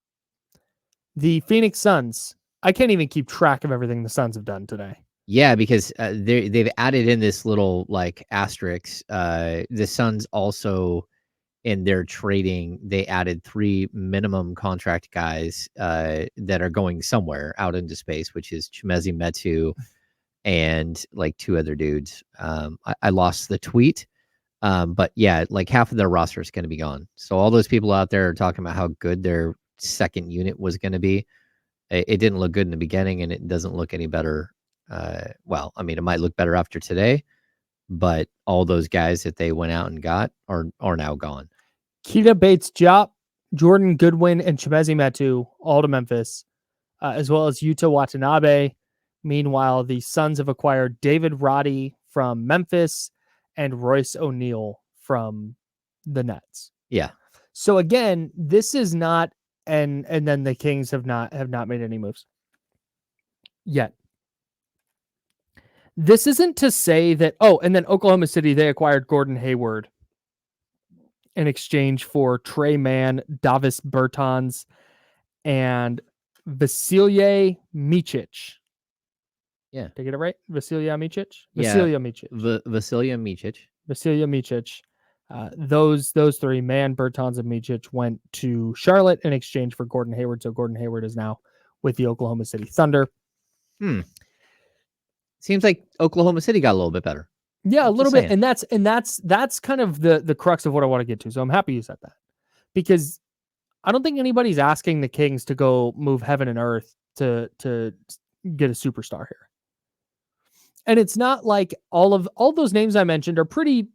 The Phoenix Suns, I can't even keep track of everything the Suns have done today. Yeah, because they've added in this little like asterisk. The Suns also, in their trading, they added 3 minimum contract guys that are going somewhere out into space, which is Chimezi Metu and like 2 other dudes. I lost the tweet. But yeah, like half of their roster is going to be gone. So all those people out there are talking about how good their second unit was going to be. It didn't look good in the beginning, and it doesn't look any better Well, I mean, it might look better after today, but all those guys that they went out and got are now gone. Keita Bates-Diop, Jordan Goodwin, and Chimezi Metu, all to Memphis, as well as Yuta Watanabe. Meanwhile, the Suns have acquired David Roddy from Memphis and Royce O'Neal from the Nets. Yeah. So again, this is not, and then the Kings have not made any moves yet. This isn't to say that, and then Oklahoma City, they acquired Gordon Hayward in exchange for Trey Mann, Davis Bertans, and Vasilije Micic. Yeah. Did I get it right? Vasilije Micic? Yeah. Vasilije Micic. Vasilije Micic. Vasilije Micic. Those three, Mann, Bertans, and Micic, went to Charlotte in exchange for Gordon Hayward. So Gordon Hayward is now with the Oklahoma City Thunder. Seems like Oklahoma City got a little bit better. Yeah, a little bit. And that's kind of the crux of what I want to get to. So I'm happy you said that, because I don't think anybody's asking the Kings to go move heaven and earth to get a superstar here. And it's not like all those names I mentioned are pretty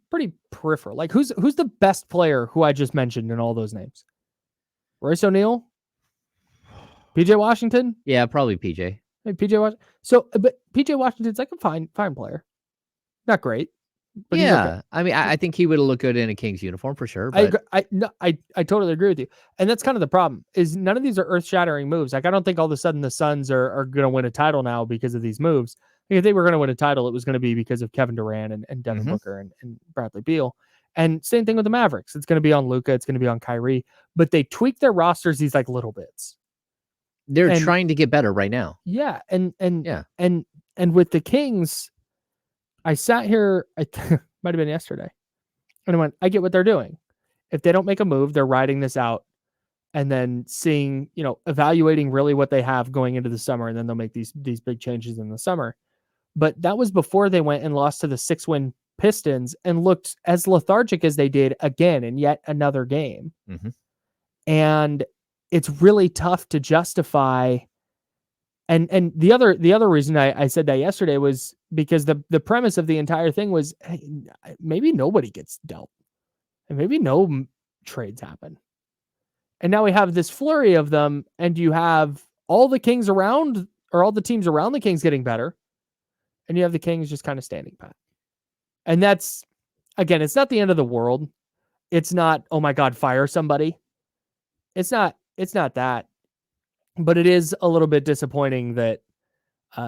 peripheral. Like who's the best player who I just mentioned in all those names? Royce O'Neal? PJ Washington? Yeah, probably PJ. Hey, PJ Washington. So, but PJ Washington's like a fine player. Not great. But yeah. okay. I mean, I think he would have looked good in a Kings uniform for sure. But I totally agree with you. And that's kind of the problem, is none of these are earth-shattering moves. Like, I don't think all of a sudden the Suns are going to win a title now because of these moves. Like, if they were going to win a title, it was going to be because of Kevin Durant and Devin Booker and Bradley Beal. And same thing with the Mavericks. It's going to be on Luka. It's going to be on Kyrie. But they tweak their rosters these like little bits. They're trying to get better right now. Yeah. And with the Kings, I sat here, might have been yesterday, and I went, I get what they're doing. If they don't make a move, they're riding this out and then seeing, evaluating really what they have going into the summer, and then they'll make these big changes in the summer. But that was before they went and lost to the 6-win Pistons and looked as lethargic as they did again in yet another game. And it's really tough to justify. And the other reason I said that yesterday was because the premise of the entire thing was, hey, maybe nobody gets dealt, and maybe no trades happen. And now we have this flurry of them, and you have all the Kings around, or all the teams around the Kings getting better, and you have the Kings just kind of standing pat. And that's, again, it's not the end of the world. It's not, oh my God, fire somebody. It's not that. But it is a little bit disappointing that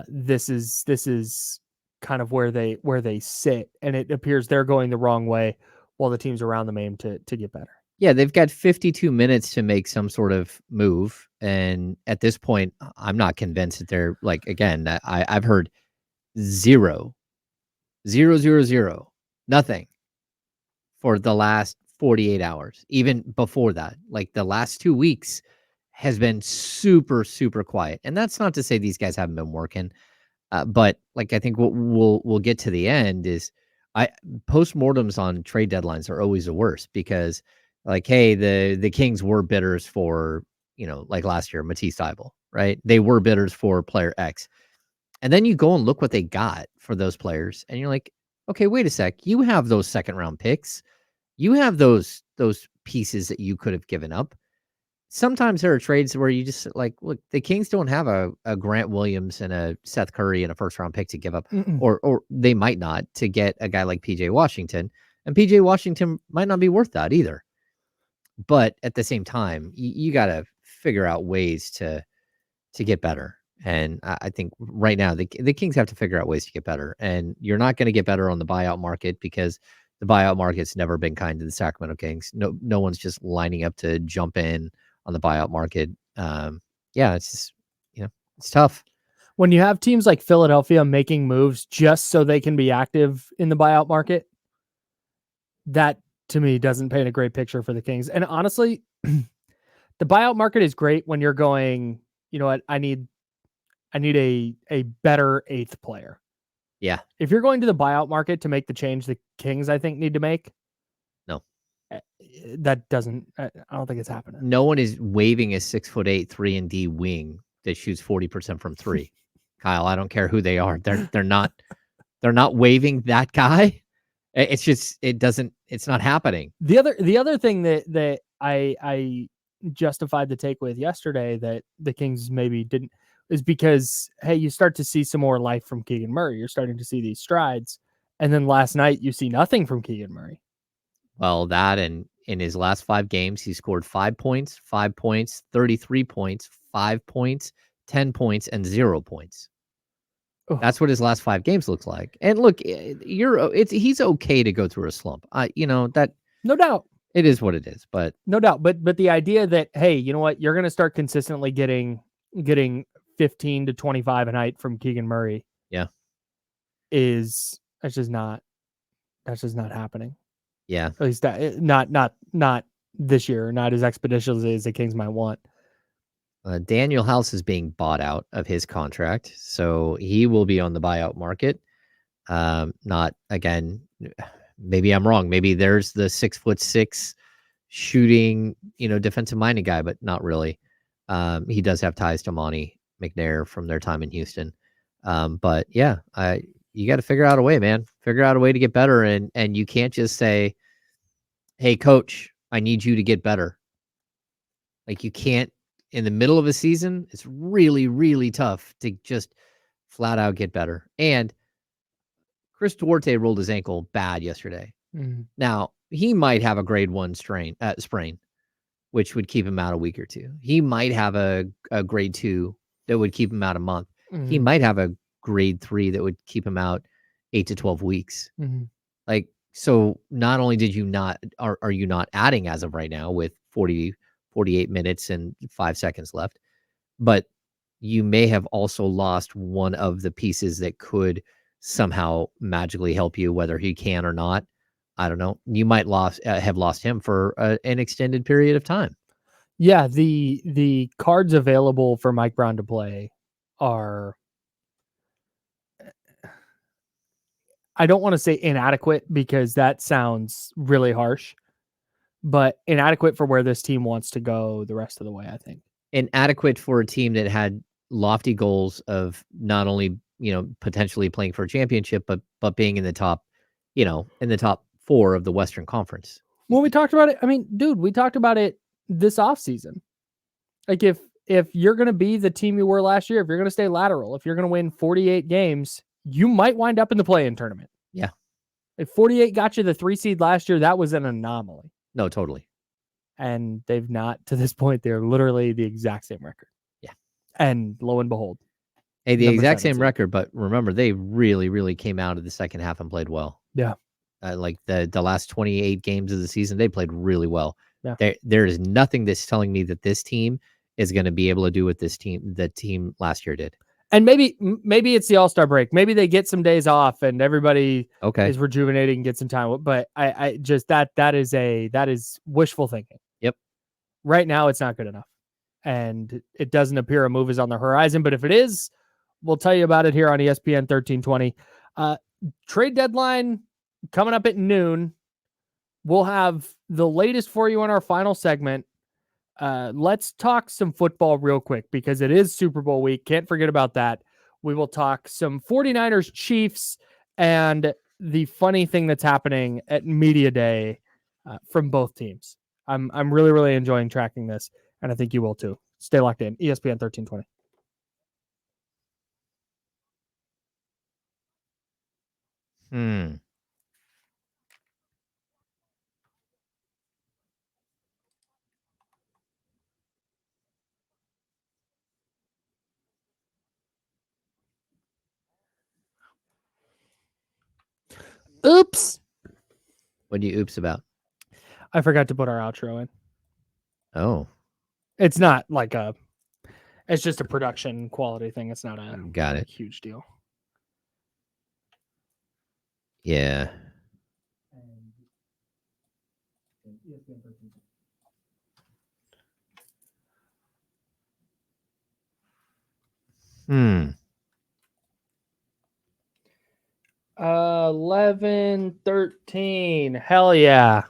this is kind of where they sit, and it appears they're going the wrong way while the teams around them aim to get better. Yeah, they've got 52 minutes to make some sort of move, and at this point, I'm not convinced that they're like, again, I've heard 0, 0, 0, 0, nothing for the last 48 hours. Even before that, like the last 2 weeks has been super, super quiet. And that's not to say these guys haven't been working. But like, I think what we'll get to the end is postmortems on trade deadlines are always the worst, because like, hey, the Kings were bidders for, like last year, Matisse Thybulle, right? They were bidders for player X. And then you go and look what they got for those players. And you're like, okay, wait a sec. You have those second round picks. You have those pieces that you could have given up. Sometimes there are trades where you just like, look, the Kings don't have a Grant Williams and a Seth Curry and a first round pick to give up, or they might not, to get a guy like PJ Washington, and PJ Washington might not be worth that either. But at the same time, you got to figure out ways to get better. And I think right now the Kings have to figure out ways to get better, and you're not going to get better on the buyout market, because the buyout market's never been kind to the Sacramento Kings. No one's just lining up to jump in on the buyout market. It's just, it's tough. When you have teams like Philadelphia making moves just so they can be active in the buyout market, that to me doesn't paint a great picture for the Kings. And honestly, the buyout market is great when you're going, you know what, I need a better eighth player. Yeah. If you're going to the buyout market to make the change the Kings, I think, need to make, that doesn't, I don't think it's happening. No one is waving a 6'8" 3-and-D wing that shoots 40% from 3. Kyle. I don't care who they are. They're not waiving that guy. It's just it's not happening. The other thing that I justified the take with yesterday that the Kings maybe didn't is because, hey, you start to see some more life from Keegan Murray. You're starting to see these strides. And then last night you see nothing from Keegan Murray. Well, that and in his last 5 games, he scored 5 points, 5 points, 33 points, 5 points, 10 points, and 0 points. Oh. That's what his last 5 games looks like. And look, he's okay to go through a slump. That no doubt. It is what it is, but no doubt. But the idea that, hey, you know what, you're going to start consistently getting 15 to 25 a night from Keegan Murray. Yeah. That's just not happening. Yeah. At least not this year, not as expeditiously as the Kings might want. Daniel House is being bought out of his contract, so he will be on the buyout market. Not again. Maybe I'm wrong. Maybe there's the 6'6" shooting, defensive minded guy, but not really. He does have ties to Monty McNair from their time in Houston. But yeah, you got to figure out a way, man. Figure out a way to get better, and you can't just say, "Hey, coach, I need you to get better." Like, you can't. In the middle of a season, it's really, really tough to just flat out get better. And Chris Duarte rolled his ankle bad yesterday. Mm-hmm. Now, he might have a grade 1 sprain, which would keep him out a week or two. He might have a grade 2 that would keep him out a month. Mm-hmm. He might have a grade 3 that would keep him out 8 to 12 weeks. Mm-hmm. Like, so not only are you not adding as of right now with 48 minutes and 5 seconds left, but you may have also lost one of the pieces that could somehow magically help you, whether he can or not. I don't know. You might have lost him for an extended period of time. Yeah, the cards available for Mike Brown to play are, I don't want to say inadequate because that sounds really harsh, but inadequate for where this team wants to go the rest of the way, I think. Inadequate for a team that had lofty goals of not only, potentially playing for a championship, but being in the top 4 of the Western Conference. When we talked about it, I mean, dude, we talked about it this offseason. Like, if you're going to be the team you were last year, if you're going to stay lateral, if you're going to win 48 games, you might wind up in the play-in tournament. Yeah. If 48 got you the 3 seed last year, that was an anomaly. No, totally. And they've not, to this point, they're literally the exact same record. Yeah. And lo and behold. Hey, the exact same record, but remember, they really, really came out of the second half and played well. Yeah. Like the last 28 games of the season, they played really well. Yeah. There is nothing that's telling me that this team is going to be able to do what the team last year did. And maybe it's the All-Star break. Maybe they get some days off and everybody is rejuvenating and get some time. But I just that is wishful thinking. Yep. Right now, it's not good enough. And it doesn't appear a move is on the horizon. But if it is, we'll tell you about it here on ESPN 1320. Trade deadline coming up at noon. We'll have the latest for you in our final segment. Let's talk some football real quick because it is Super Bowl week. Can't forget about that. We will talk some 49ers Chiefs and the funny thing that's happening at Media Day from both teams. I'm really, really enjoying tracking this, and I think you will too. Stay locked in. ESPN 1320. Oops. What do you oops about? I forgot to put our outro in. Oh. It's not like it's just a production quality thing. It's not a huge deal. Yeah. Hmm. 11-13. Hell yeah.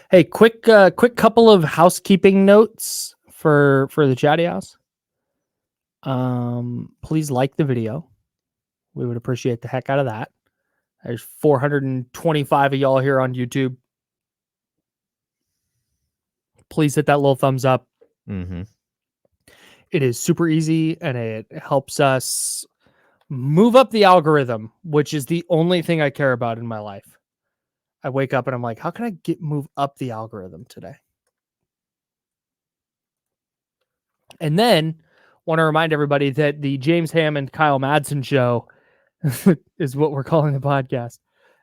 Hey, quick couple of housekeeping notes for the chatty house. Please like the video. We would appreciate the heck out of that. There's 425 of y'all here on YouTube. Please hit that little thumbs up. Mm-hmm. It is super easy and it helps us move up the algorithm, which is the only thing I care about in my life. I wake up and I'm like, how can I move up the algorithm today? And then want to remind everybody that the James Hammond Kyle Madsen show is what we're calling the podcast.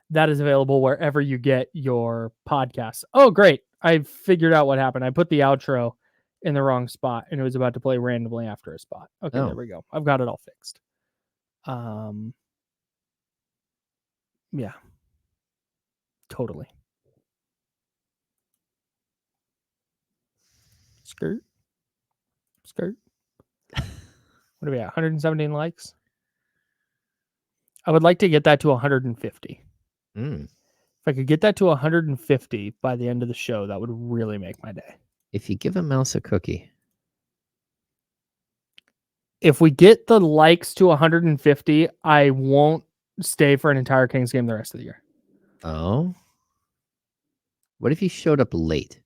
That is available wherever you get your podcasts. Oh, great. I figured out what happened. I put the outro in the wrong spot and it was about to play randomly after a spot. Okay, Oh. There we go. I've got it all fixed. Yeah. Totally. Skirt. What are we at? 117 likes? I would like to get that to 150. If I could get that to 150 by the end of the show, that would really make my day. If you give a mouse a cookie. If we get the likes to 150, I won't stay for an entire Kings game the rest of the year. Oh? What if you showed up late?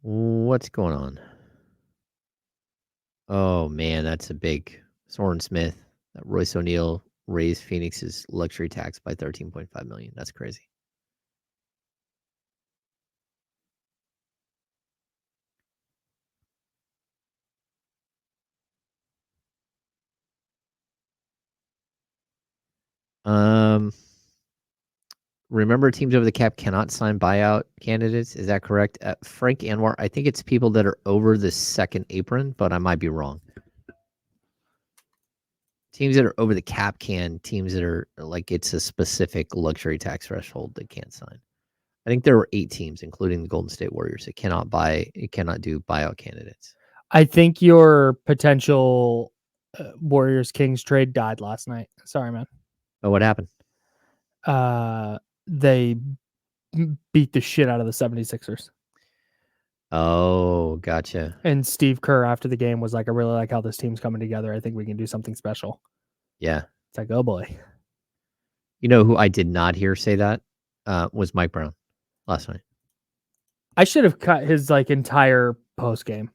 What's going on? Oh, man, that's a big Soren Smith. Royce O'Neal raised Phoenix's luxury tax by $13.5 million. That's crazy. Remember, teams over the cap cannot sign buyout candidates. Is that correct? Frank Anwar, I think it's people that are over the second apron, but I might be wrong. Teams that are over the cap can. Teams that are like it's a specific luxury tax threshold they can't sign. I think there were 8 teams, including the Golden State Warriors, that cannot do buyout candidates. I think your potential Warriors Kings trade died last night. Sorry, man. Oh, what happened? They beat the shit out of the 76ers. Oh, gotcha. And Steve Kerr after the game was like, I really like how this team's coming together. I think we can do something special. Yeah. It's like, oh boy. You know who I did not hear say that was Mike Brown last night. I should have cut his like entire post game.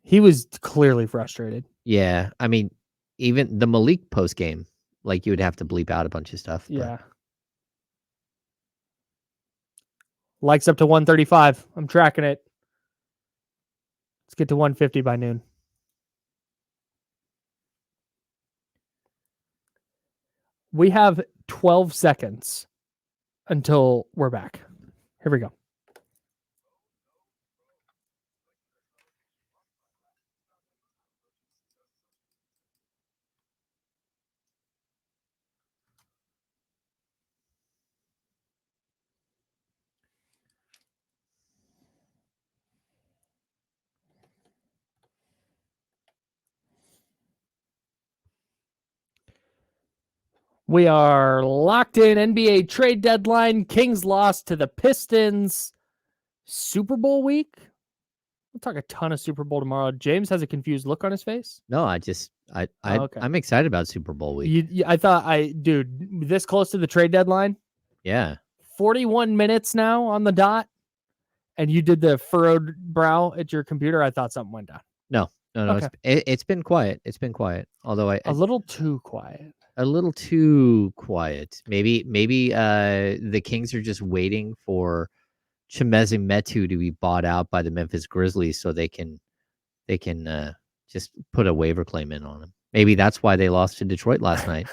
He was clearly frustrated. Yeah. I mean, even the Malik post game, like you would have to bleep out a bunch of stuff. Yeah. Likes up to 135. I'm tracking it. Let's get to 150 by noon. We have 12 seconds until we're back. Here we go. We are locked in. NBA trade deadline. Kings lost to the Pistons. Super Bowl week. We'll talk a ton of Super Bowl tomorrow. James has a confused look on his face. No, I'm excited about Super Bowl week. I thought dude, this close to the trade deadline. Yeah. 41 minutes now on the dot. And you did the furrowed brow at your computer. I thought something went down. No. Okay. It's been quiet. It's been quiet. Although a little too quiet. A little too quiet. Maybe the Kings are just waiting for Chimezie Metu to be bought out by the Memphis Grizzlies so they can just put a waiver claim in on him. Maybe that's why they lost to Detroit last night,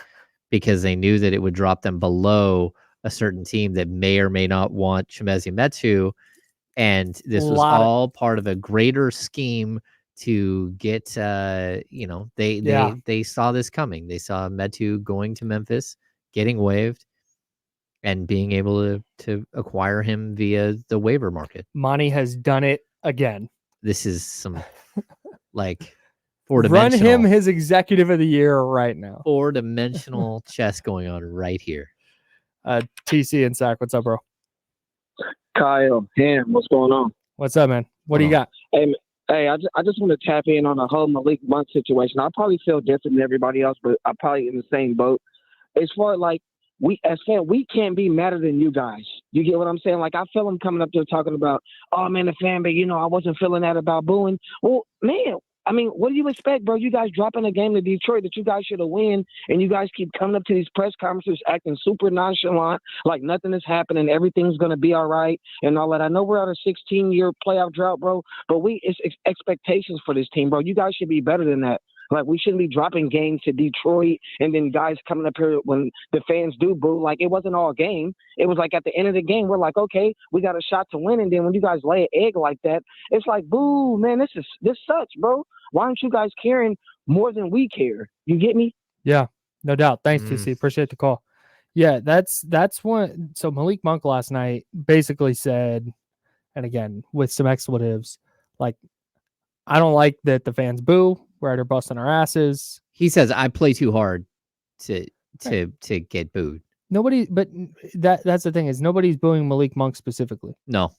because they knew that it would drop them below a certain team that may or may not want Chimezie Metu, and this was all part of a greater scheme to get they saw this coming. They saw Metu going to Memphis, getting waived, and being able to acquire him via the waiver market. Monty has done it again. This is some like Run him his executive of the year right now. 4-dimensional chess going on right here. TC and Sac, what's up, bro? Kyle, Ham, what's going on? What's up, man? What do you got? Hey, I just want to tap in on the whole Malik Monk situation. I probably feel different than everybody else, but I'm probably in the same boat. As far like we can't be madder than you guys. You get what I'm saying? Like I feel them coming up there talking about, oh man, the fan base, I wasn't feeling that about booing. Well, man, I mean, what do you expect, bro? You guys dropping a game to Detroit that you guys should have won, and you guys keep coming up to these press conferences acting super nonchalant, like nothing is happening, everything's going to be all right, and all that. I know we're on a 16-year playoff drought, bro, but it's expectations for this team, bro. You guys should be better than that. Like, we shouldn't be dropping games to Detroit and then guys coming up here when the fans do boo. Like, it wasn't all game. It was like at the end of the game, we're like, okay, we got a shot to win. And then when you guys lay an egg like that, it's like, boo, man, this sucks, bro. Why aren't you guys caring more than we care? You get me? Yeah, no doubt. Thanks, TC. Appreciate the call. Yeah, that's one. So Malik Monk last night basically said, and again, with some expletives, like, I don't like that the fans boo. We're out here busting our asses. He says, I play too hard to get booed. Nobody, but that's the thing is nobody's booing Malik Monk specifically. No.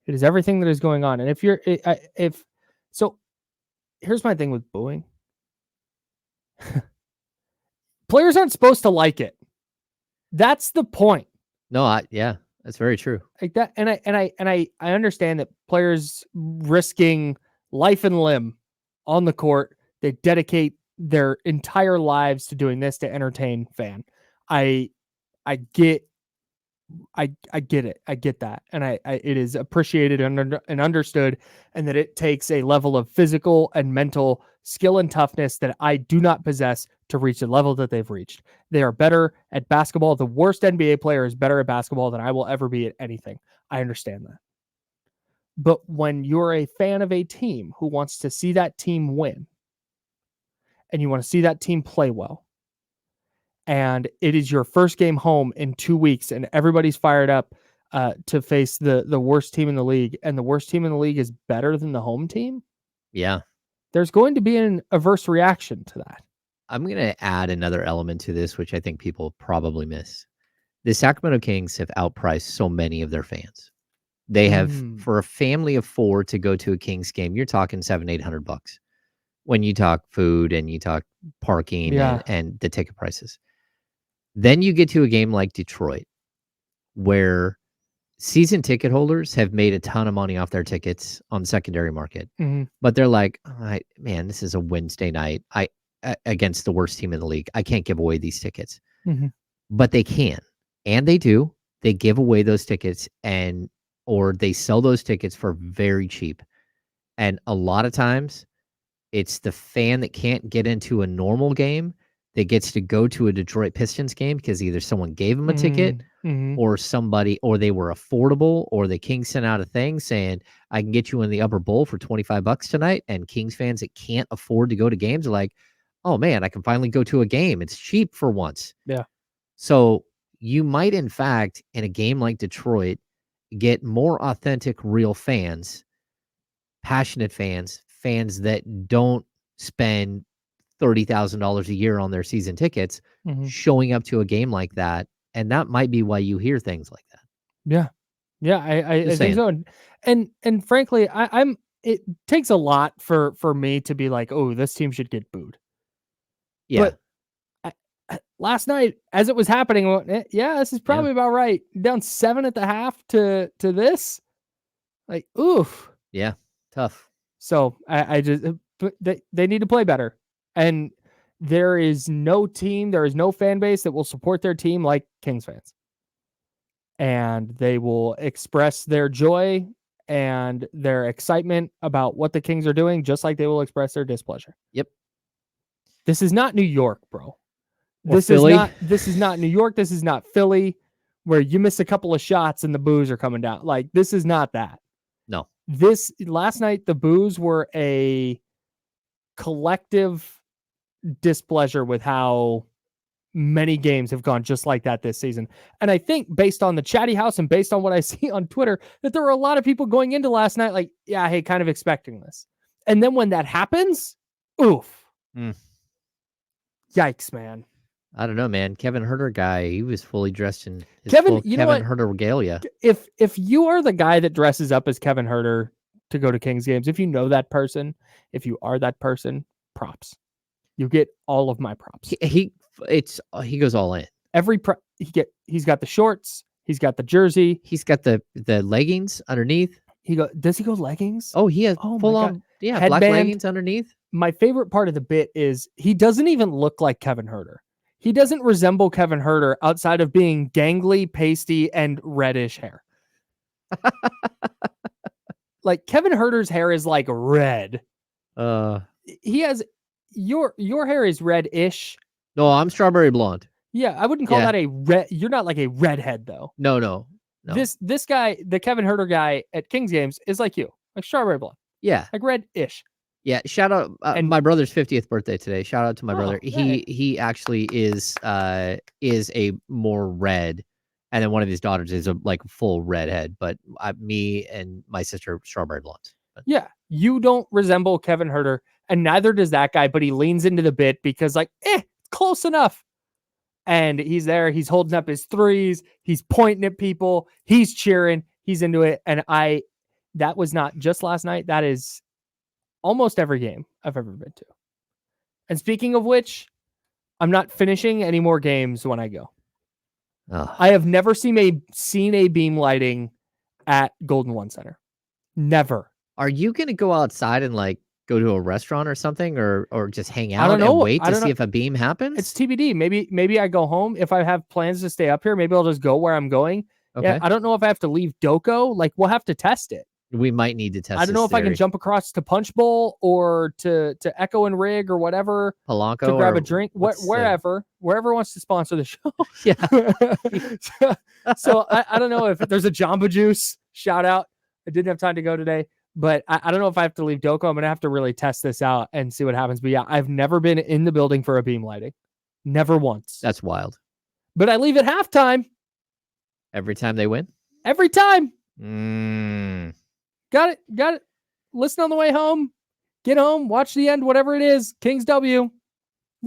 It is everything that is going on. And so here's my thing with booing. Players aren't supposed to like it. That's the point. No, yeah, that's very true. Like that. And I understand that players risking life and limb on the court, they dedicate their entire lives to doing this to entertain fan. I get it. I get that. And it is appreciated and understood, and that it takes a level of physical and mental skill and toughness that I do not possess to reach the level that they've reached. They are better at basketball. The worst NBA player is better at basketball than I will ever be at anything. I understand that. But when you're a fan of a team who wants to see that team win, and you want to see that team play well, and it is your first game home in 2 weeks, and everybody's fired up to face the worst team in the league, and the worst team in the league is better than the home team, yeah, there's going to be an adverse reaction to that. I'm going to add another element to this, which I think people probably miss. The Sacramento Kings have outpriced so many of their fans. They have, for a family of 4 to go to a Kings game, you're talking $700-800 when you talk food and you talk parking and the ticket prices. Then you get to a game like Detroit, where season ticket holders have made a ton of money off their tickets on the secondary market. But they're like, man, this is a Wednesday night against the worst team in the league. I can't give away these tickets. But they can. And they do. They give away those tickets or they sell those tickets for very cheap. And a lot of times it's the fan that can't get into a normal game that gets to go to a Detroit Pistons game because either someone gave them a ticket or they were affordable, or the Kings sent out a thing saying, I can get you in the upper bowl for $25 tonight. And Kings fans that can't afford to go to games are like, oh man, I can finally go to a game. It's cheap for once. Yeah. So you might, in fact, in a game like Detroit, get more authentic, real fans, passionate fans that don't spend $30,000 a year on their season tickets showing up to a game like that. And that might be why you hear things like that. Yeah. Yeah. I think so. And frankly, it takes a lot for me to be like, oh, this team should get booed. Yeah. But last night, as it was happening, this is probably about right. Down 7 at the half to this, like, oof. Yeah, tough. So I just they need to play better, and there is no fan base that will support their team like Kings fans, and they will express their joy and their excitement about what the Kings are doing, just like they will express their displeasure. Yep. This is not New York, bro. This is not New York. This is not Philly, where you miss a couple of shots and the boos are coming down. Like, this is not that. No. Last night, the boos were a collective displeasure with how many games have gone just like that this season. And I think based on the chatty house and based on what I see on Twitter, that there were a lot of people going into last night like, yeah, hey, kind of expecting this. And then when that happens, Oof. Mm. Yikes, man. I don't know, man. Kevin Herter guy, he was fully dressed in his Kevin, full you know Kevin what? Herter regalia. If you are the guy that dresses up as Kevin Herter to go to Kings games, if you know that person, if you are that person, props. You get all of my props. He goes all in. He's got the shorts, he's got the jersey, He's got the leggings underneath. Does he go leggings? Oh, he has Oh my full God. on black Headband. leggings underneath. My favorite part of the bit is he doesn't even look like Kevin Herter. He doesn't resemble Kevin Herter outside of being gangly, pasty, and reddish hair. Like Kevin Herter's hair is like red. He has your hair is red-ish. No, I'm strawberry blonde. Yeah, I wouldn't call Yeah. that a red. You're not like a redhead though. No. This guy, the Kevin Herter guy at Kings games, is like you, like strawberry blonde, Yeah. like red-ish. Yeah. Shout out And- my brother's 50th birthday today. Shout out to my brother. hey. He actually is a more red, and then one of his daughters is a like full redhead. But me and my sister strawberry blonde. But Yeah, you don't resemble Kevin Herter, and neither does that guy, but he leans into the bit because like, close enough. And he's there, he's holding up his threes, he's pointing at people, he's cheering, he's into it. And that was not just last night, that is almost every game I've ever been to. And speaking of which, I'm not finishing any more games when I go. I have never seen a beam lighting at Golden One Center. Never. Are you gonna go outside and like go to a restaurant or something, or just hang I out don't know. and wait I to don't see know. if a beam happens? It's TBD. Maybe I go home. If I have plans to stay up here, maybe I'll just go where I'm going. Okay. Yeah, I don't know if I have to leave Doko. Like we'll have to test it. We might need to test. I don't know if I can jump across to Punch Bowl or to Echo and Rig or whatever Polanco to grab or a drink. what's the- Wherever wants to sponsor the show. Yeah. So I don't know if there's a Jamba Juice shout out. I didn't have time to go today, but I don't know if I have to leave Doko. I'm gonna have to really test this out and see what happens. But yeah, I've never been in the building for a beam lighting. Never once. That's wild. But I leave at halftime Every time they win. every time. Got it. Listen on the way home. Get home. Watch the end. Whatever it is. Kings W.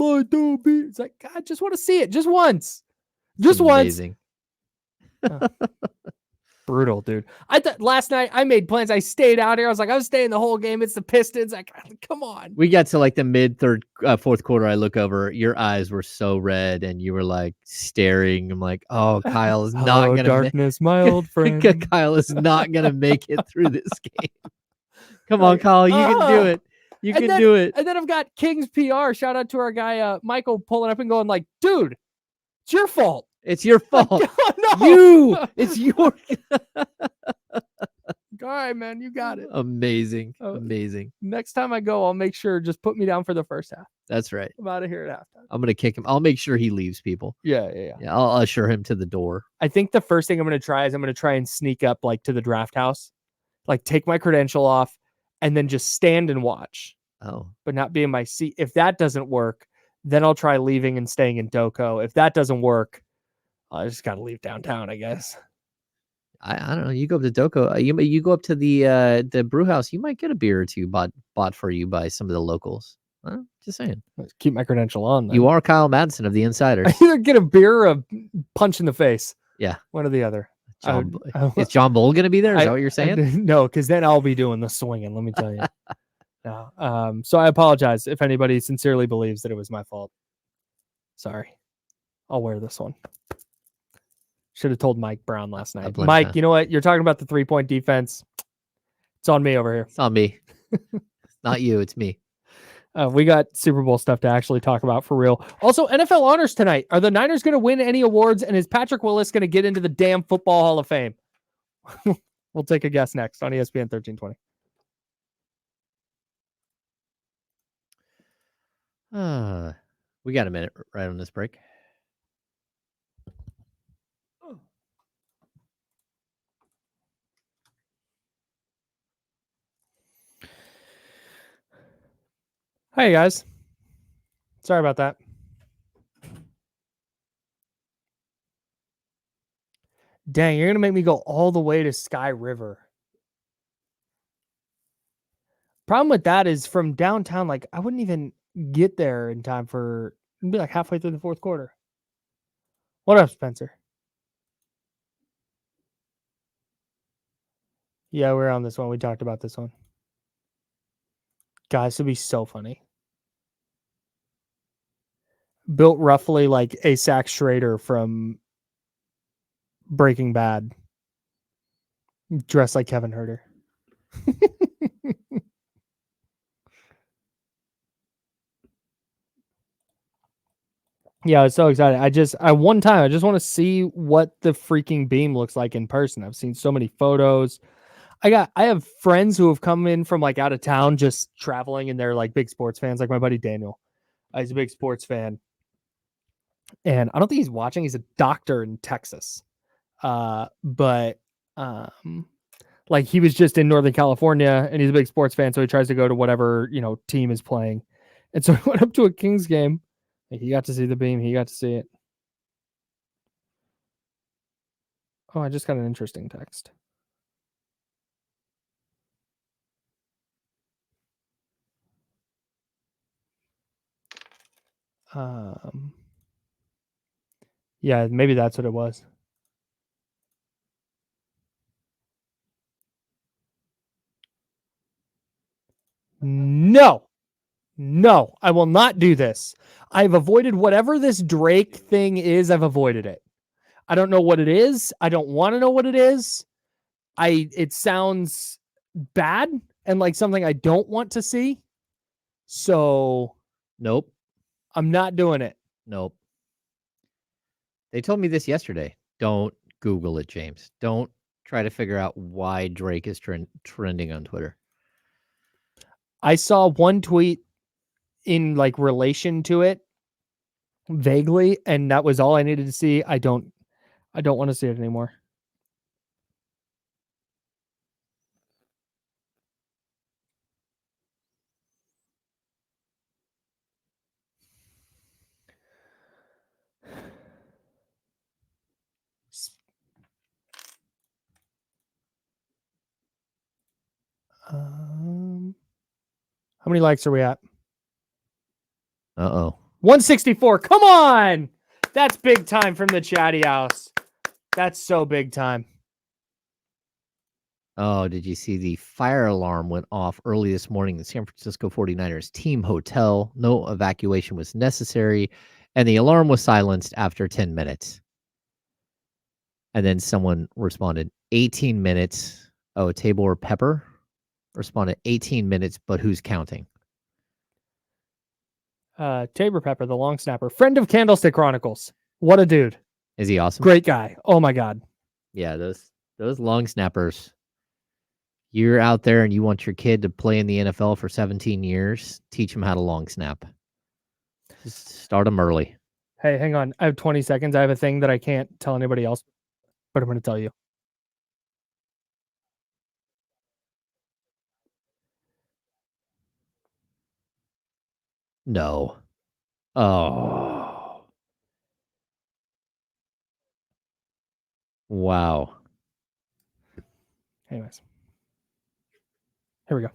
It's like God. Just want to see it. Just once. Just once. Amazing. Brutal, dude. I thought last night I made plans. I stayed out here. I was like, I was staying the whole game. It's the Pistons. Like, come on. We got to like the fourth quarter. I look over, your eyes were so red and you were like staring. I'm like, oh, Kyle is not Hello, going darkness, my old friend. Kyle is not going to make it through this game. Come on, Kyle. You can do it. You can do it. And then I've got Kings PR. Shout out to our guy, Michael, pulling up and going like, dude, it's your fault. It's your fault. No. It's your. All right, man. You got it. Amazing. Amazing. Next time I go, I'll make sure just put me down for the first half. That's right. I'm out of here at halftime. I'm going to kick him. I'll make sure he leaves people. Yeah. I'll usher him to the door. I think the first thing I'm going to try is I'm going to try and sneak up like to the draft house, like take my credential off and then just stand and watch, but not be in my seat. If that doesn't work, then I'll try leaving and staying in Doko. If that doesn't work, I just got to leave downtown, I guess. I don't know. You go up to Doko. You go up to the brew house. You might get a beer or two bought for you by some of the locals. Just saying. Let's keep my credential on. Then. You are Kyle Madsen of the Insiders. I either get a beer or a punch in the face. Yeah, one or the other. Is John Bull going to be there? Is that what you're saying? No, because then I'll be doing the swinging. Let me tell you. No. So I apologize if anybody sincerely believes that it was my fault. Sorry. I'll wear this one. Should have told Mike Brown last night. Mike, you know what? You're talking about the 3-point defense. It's on me over here. It's on me. Not you. It's me. We got Super Bowl stuff to actually talk about for real. Also, NFL honors tonight. Are the Niners going to win any awards? And is Patrick Willis going to get into the damn Football Hall of Fame? We'll take a guess next on ESPN 1320. We got a minute right on this break. Hey guys, sorry about that. Dang, you're gonna make me go all the way to Sky River. Problem with that is from downtown, like I wouldn't even get there in time for it'd be like halfway through the fourth quarter. What up, Spencer? Yeah, we're on this one. We talked about this one. Guys, this would be so funny. Built roughly like a Zack Schrader from Breaking Bad. Dressed like Kevin Herter. Yeah, I was so excited. I just want to see what the freaking beam looks like in person. I've seen so many photos. I have friends who have come in from like out of town just traveling and they're like big sports fans, like my buddy Daniel. He's a big sports fan. And I don't think he's watching. He's a doctor in Texas. But like he was just in Northern California and he's a big sports fan, so he tries to go to whatever, team is playing. And so he went up to a Kings game. He got to see the beam. He got to see it. Oh, I just got an interesting text. Yeah, maybe that's what it was. No, I will not do this. I've avoided whatever this Drake thing is. I've avoided it. I don't know what it is. I don't want to know what it is. It sounds bad and like something I don't want to see. So Nope. I'm not doing it. Nope. They told me this yesterday. Don't Google it, James. Don't try to figure out why Drake is trending on Twitter. I saw one tweet in like relation to it vaguely, and that was all I needed to see. I don't want to see it anymore. How many likes are we at? 164. Come on. That's big time from the chatty house. That's so big time. Oh, did you see the fire alarm went off early this morning in the San Francisco 49ers team hotel? No evacuation was necessary, and the alarm was silenced after 10 minutes. And then someone responded, 18 minutes. Oh, Tabor Pepper responded, 18 minutes, but who's counting? Tabor Pepper, the long snapper, friend of Candlestick Chronicles. What a dude. Is he awesome? Great guy. Oh my God. Yeah, those long snappers. You're out there and you want your kid to play in the NFL for 17 years, teach him how to long snap. Just start them early. Hey, hang on. I have 20 seconds. I have a thing that I can't tell anybody else, but I'm going to tell you. No. Oh. Wow. Anyways. Here we go.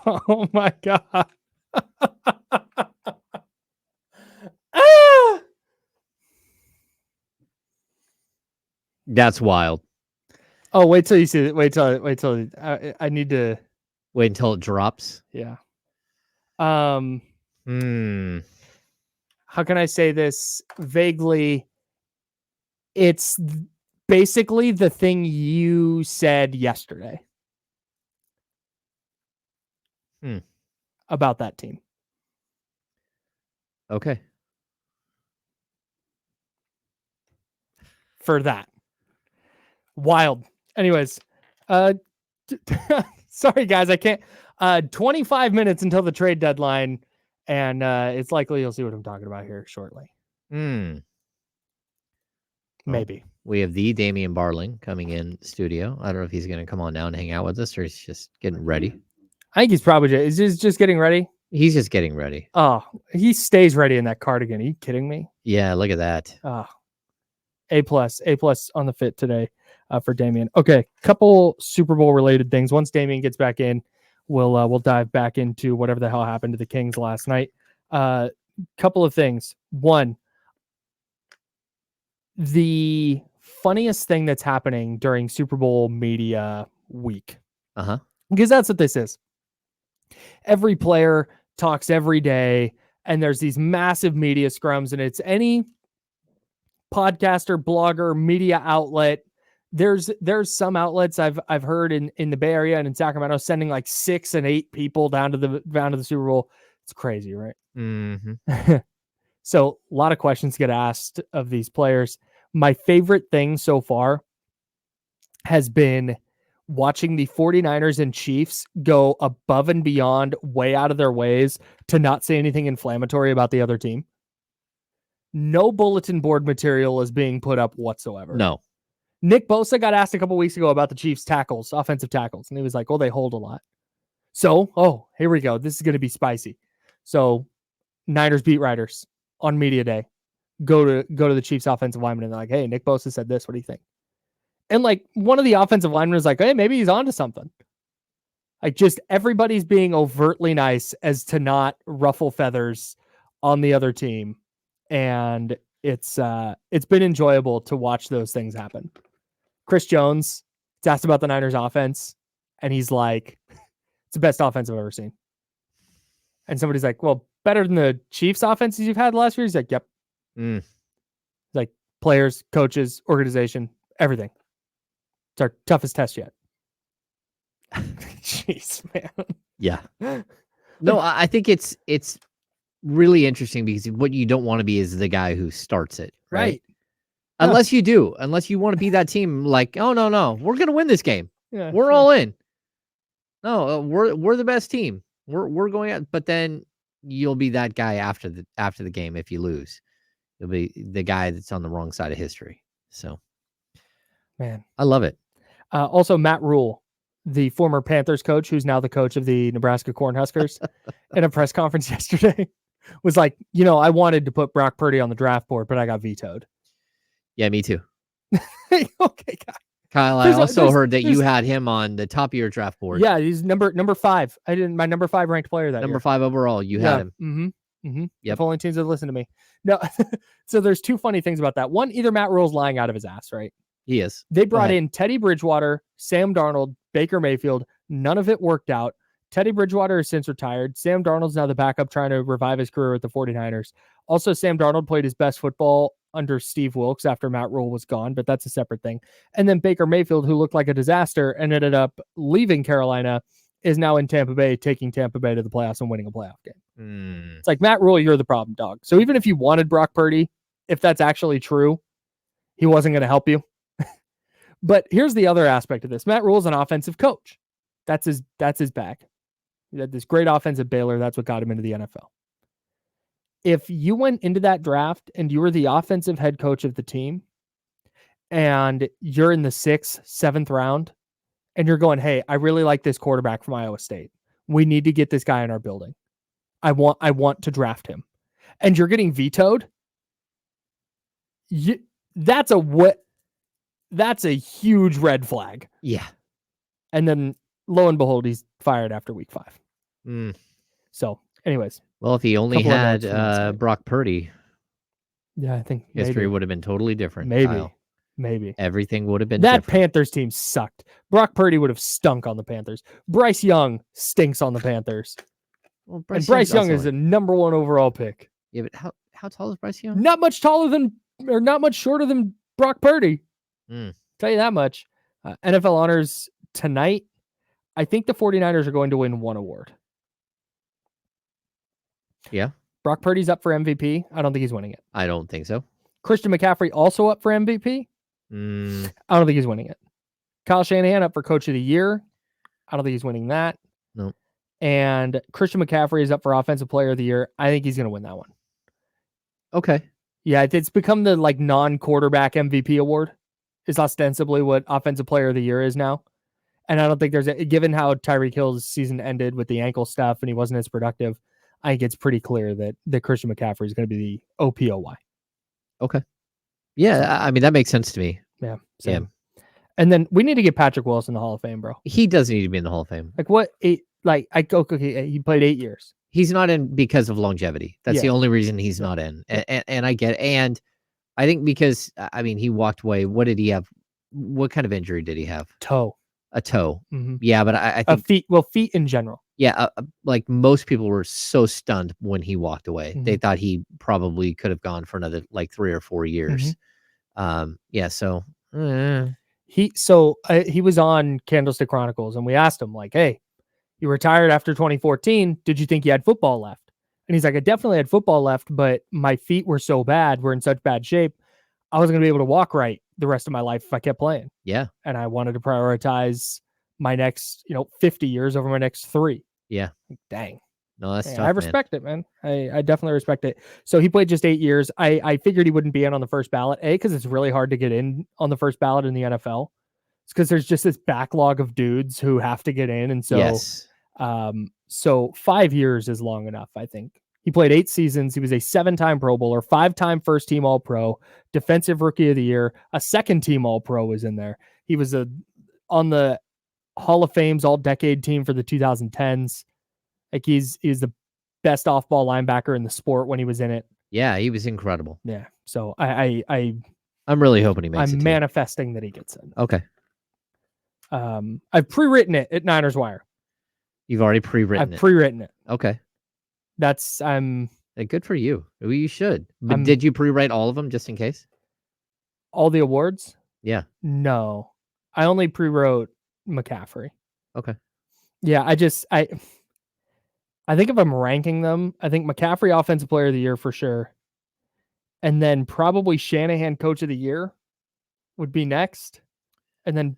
Oh my God. Ah! That's wild. Oh, wait till you see it. Wait till I need to wait until it drops. Yeah. How can I say this vaguely? It's basically the thing you said yesterday. About that team. Okay. For that. Wild. Anyways, sorry guys, I can't. 25 minutes until the trade deadline, and it's likely you'll see what I'm talking about here shortly. Maybe. We have the Damian Barling coming in studio. I don't know if he's going to come on down and hang out with us or he's just getting ready. I think he's probably just getting ready. He's just getting ready. Oh, he stays ready in that cardigan. Are you kidding me? Yeah, look at that. A plus on the fit today for Damian. Okay, couple Super Bowl related things. Once Damian gets back in, we'll dive back into whatever the hell happened to the Kings last night. Couple of things. One, the funniest thing that's happening during Super Bowl media week, because that's what this is. Every player talks every day, and there's these massive media scrums, and it's any podcaster, blogger, media outlet. There's some outlets I've heard in the Bay Area and in Sacramento sending like 6 and 8 people down to the Super Bowl. It's crazy, right? Mm-hmm. So a lot of questions get asked of these players. My favorite thing so far has been watching the 49ers and Chiefs go above and beyond, way out of their ways to not say anything inflammatory about the other team. No bulletin board material is being put up whatsoever. No. Nick Bosa got asked a couple weeks ago about the Chiefs' tackles, offensive tackles, and he was like, "Oh, they hold a lot." So, here we go. This is going to be spicy. So, Niners beat writers on media day go to the Chiefs offensive lineman and they're like, "Hey, Nick Bosa said this. What do you think?" And like one of the offensive linemen was like, "Hey, maybe he's onto something." Like just everybody's being overtly nice as to not ruffle feathers on the other team. And it's been enjoyable to watch those things happen. Chris Jones is asked about the Niners offense, and he's like, "It's the best offense I've ever seen." And somebody's like, "Well, better than the Chiefs offenses you've had the last year?" He's like, "Yep." Mm. Like players, coaches, organization, everything. It's our toughest test yet. Jeez, man. Yeah. No, I think it's really interesting because what you don't want to be is the guy who starts it, right? Unless you do, unless you want to be that team like, "Oh no, we're going to win this game. Yeah, we're all in." No, we're the best team. We're going out, but then you'll be that guy after the game if you lose. You'll be the guy that's on the wrong side of history. So, man, I love it. Also, Matt Rule, the former Panthers coach, who's now the coach of the Nebraska Cornhuskers, in a press conference yesterday, was like, "I wanted to put Brock Purdy on the draft board, but I got vetoed." Yeah, me too. Okay, Kyle, I also heard that you had him on the top of your draft board. Yeah, he's number 5. I didn't my number 5 ranked player that number year. 5 overall. You had him. Mm-hmm. Yep. If only teams would listen to me. No, so there's 2 funny things about that. One, either Matt Rule's lying out of his ass, right? He is. They brought in Teddy Bridgewater, Sam Darnold, Baker Mayfield. None of it worked out. Teddy Bridgewater has since retired. Sam Darnold's now the backup trying to revive his career with the 49ers. Also, Sam Darnold played his best football under Steve Wilkes after Matt Rule was gone, but that's a separate thing. And then Baker Mayfield, who looked like a disaster and ended up leaving Carolina, is now in Tampa Bay, taking Tampa Bay to the playoffs and winning a playoff game. It's like, Matt Rule, you're the problem, dog. So even if you wanted Brock Purdy, if that's actually true, he wasn't going to help you. But here's the other aspect of this. Matt Rule's an offensive coach. That's his bag. He had this great offense at Baylor. That's what got him into the NFL. If you went into that draft and you were the offensive head coach of the team and you're in the 6th, 7th round and you're going, "Hey, I really like this quarterback from Iowa State. We need to get this guy in our building. I want to draft him." And you're getting vetoed. That's a huge red flag. Yeah. And then lo and behold, he's fired after week 5. So anyways. Well, if he only had Brock Purdy, yeah, I think history would have been totally different. Maybe everything would have been that different. Panthers team sucked. Brock Purdy would have stunk on the Panthers. Bryce Young stinks on the Panthers. Well, Bryce Young is a number 1 overall pick. Yeah, but how tall is Bryce Young? Not much shorter than Brock Purdy. Tell you that much. NFL honors tonight. I think the 49ers are going to win 1 award. Yeah. Brock Purdy's up for MVP. I don't think he's winning it. I don't think so. Christian McCaffrey also up for MVP. I don't think he's winning it. Kyle Shanahan up for Coach of the Year. I don't think he's winning that. No. And Christian McCaffrey is up for Offensive Player of the Year. I think he's going to win that one. Okay. Yeah, it's become the non-quarterback MVP award. Is ostensibly what Offensive Player of the Year is now. And I don't think given how Tyreek Hill's season ended with the ankle stuff and he wasn't as productive, I think it's pretty clear that Christian McCaffrey is going to be the OPOY. Okay. Yeah, I mean, that makes sense to me. Yeah. Same. And then we need to get Patrick Wilson in the Hall of Fame, bro. He does need to be in the Hall of Fame. Like what? Okay, he played 8 years. He's not in because of longevity. That's the Yeah. only reason he's not in. And I get it. And I think because, I mean, he walked away. What did he have? What kind of injury did he have? Toe. A toe. Mhm. Yeah, but I think Feet. Well, feet in general. yeah, like most people were so stunned when he walked away. They thought he probably could have gone for another like 3 or 4 years. Yeah, so he was on Candlestick Chronicles, and we asked him like, "Hey, you retired after 2014. Did you think you had football left?" And he's like, "I definitely had football left, but my feet were so bad, we're in such bad shape, I wasn't gonna be able to walk right the rest of my life if I kept playing. yeah, And I wanted to prioritize my next, 50 years over my next 3." yeah. Like, dang. No, that's Yeah, tough, I man. respect it, man. I definitely respect it. So he played just 8 years. I figured he wouldn't be in on the first ballot, because it's really hard to get in on the first ballot in the NFL. It's because there's just this backlog of dudes who have to get in. And so, Yes. so 5 years is long enough, I think. He played 8 seasons. He was a 7-time Pro Bowler, 5-time first team All Pro, defensive rookie of the year, a second team All Pro was in there. He was on the Hall of Fame's all decade team for the 2010s. Like he's the best off-ball linebacker in the sport when he was in it. Yeah, he was incredible. Yeah. So I'm really hoping he makes it. I'm manifesting that he gets in. Okay. I've pre-written it at Niners Wire. You've already pre-written it. I've pre-written it. Okay. Good for you. You should. But did you pre-write all of them just in case? All the awards? Yeah. No. I only pre-wrote McCaffrey. Okay. Yeah, I think if I'm ranking them, I think McCaffrey Offensive Player of the Year for sure. And then probably Shanahan Coach of the Year would be next. And then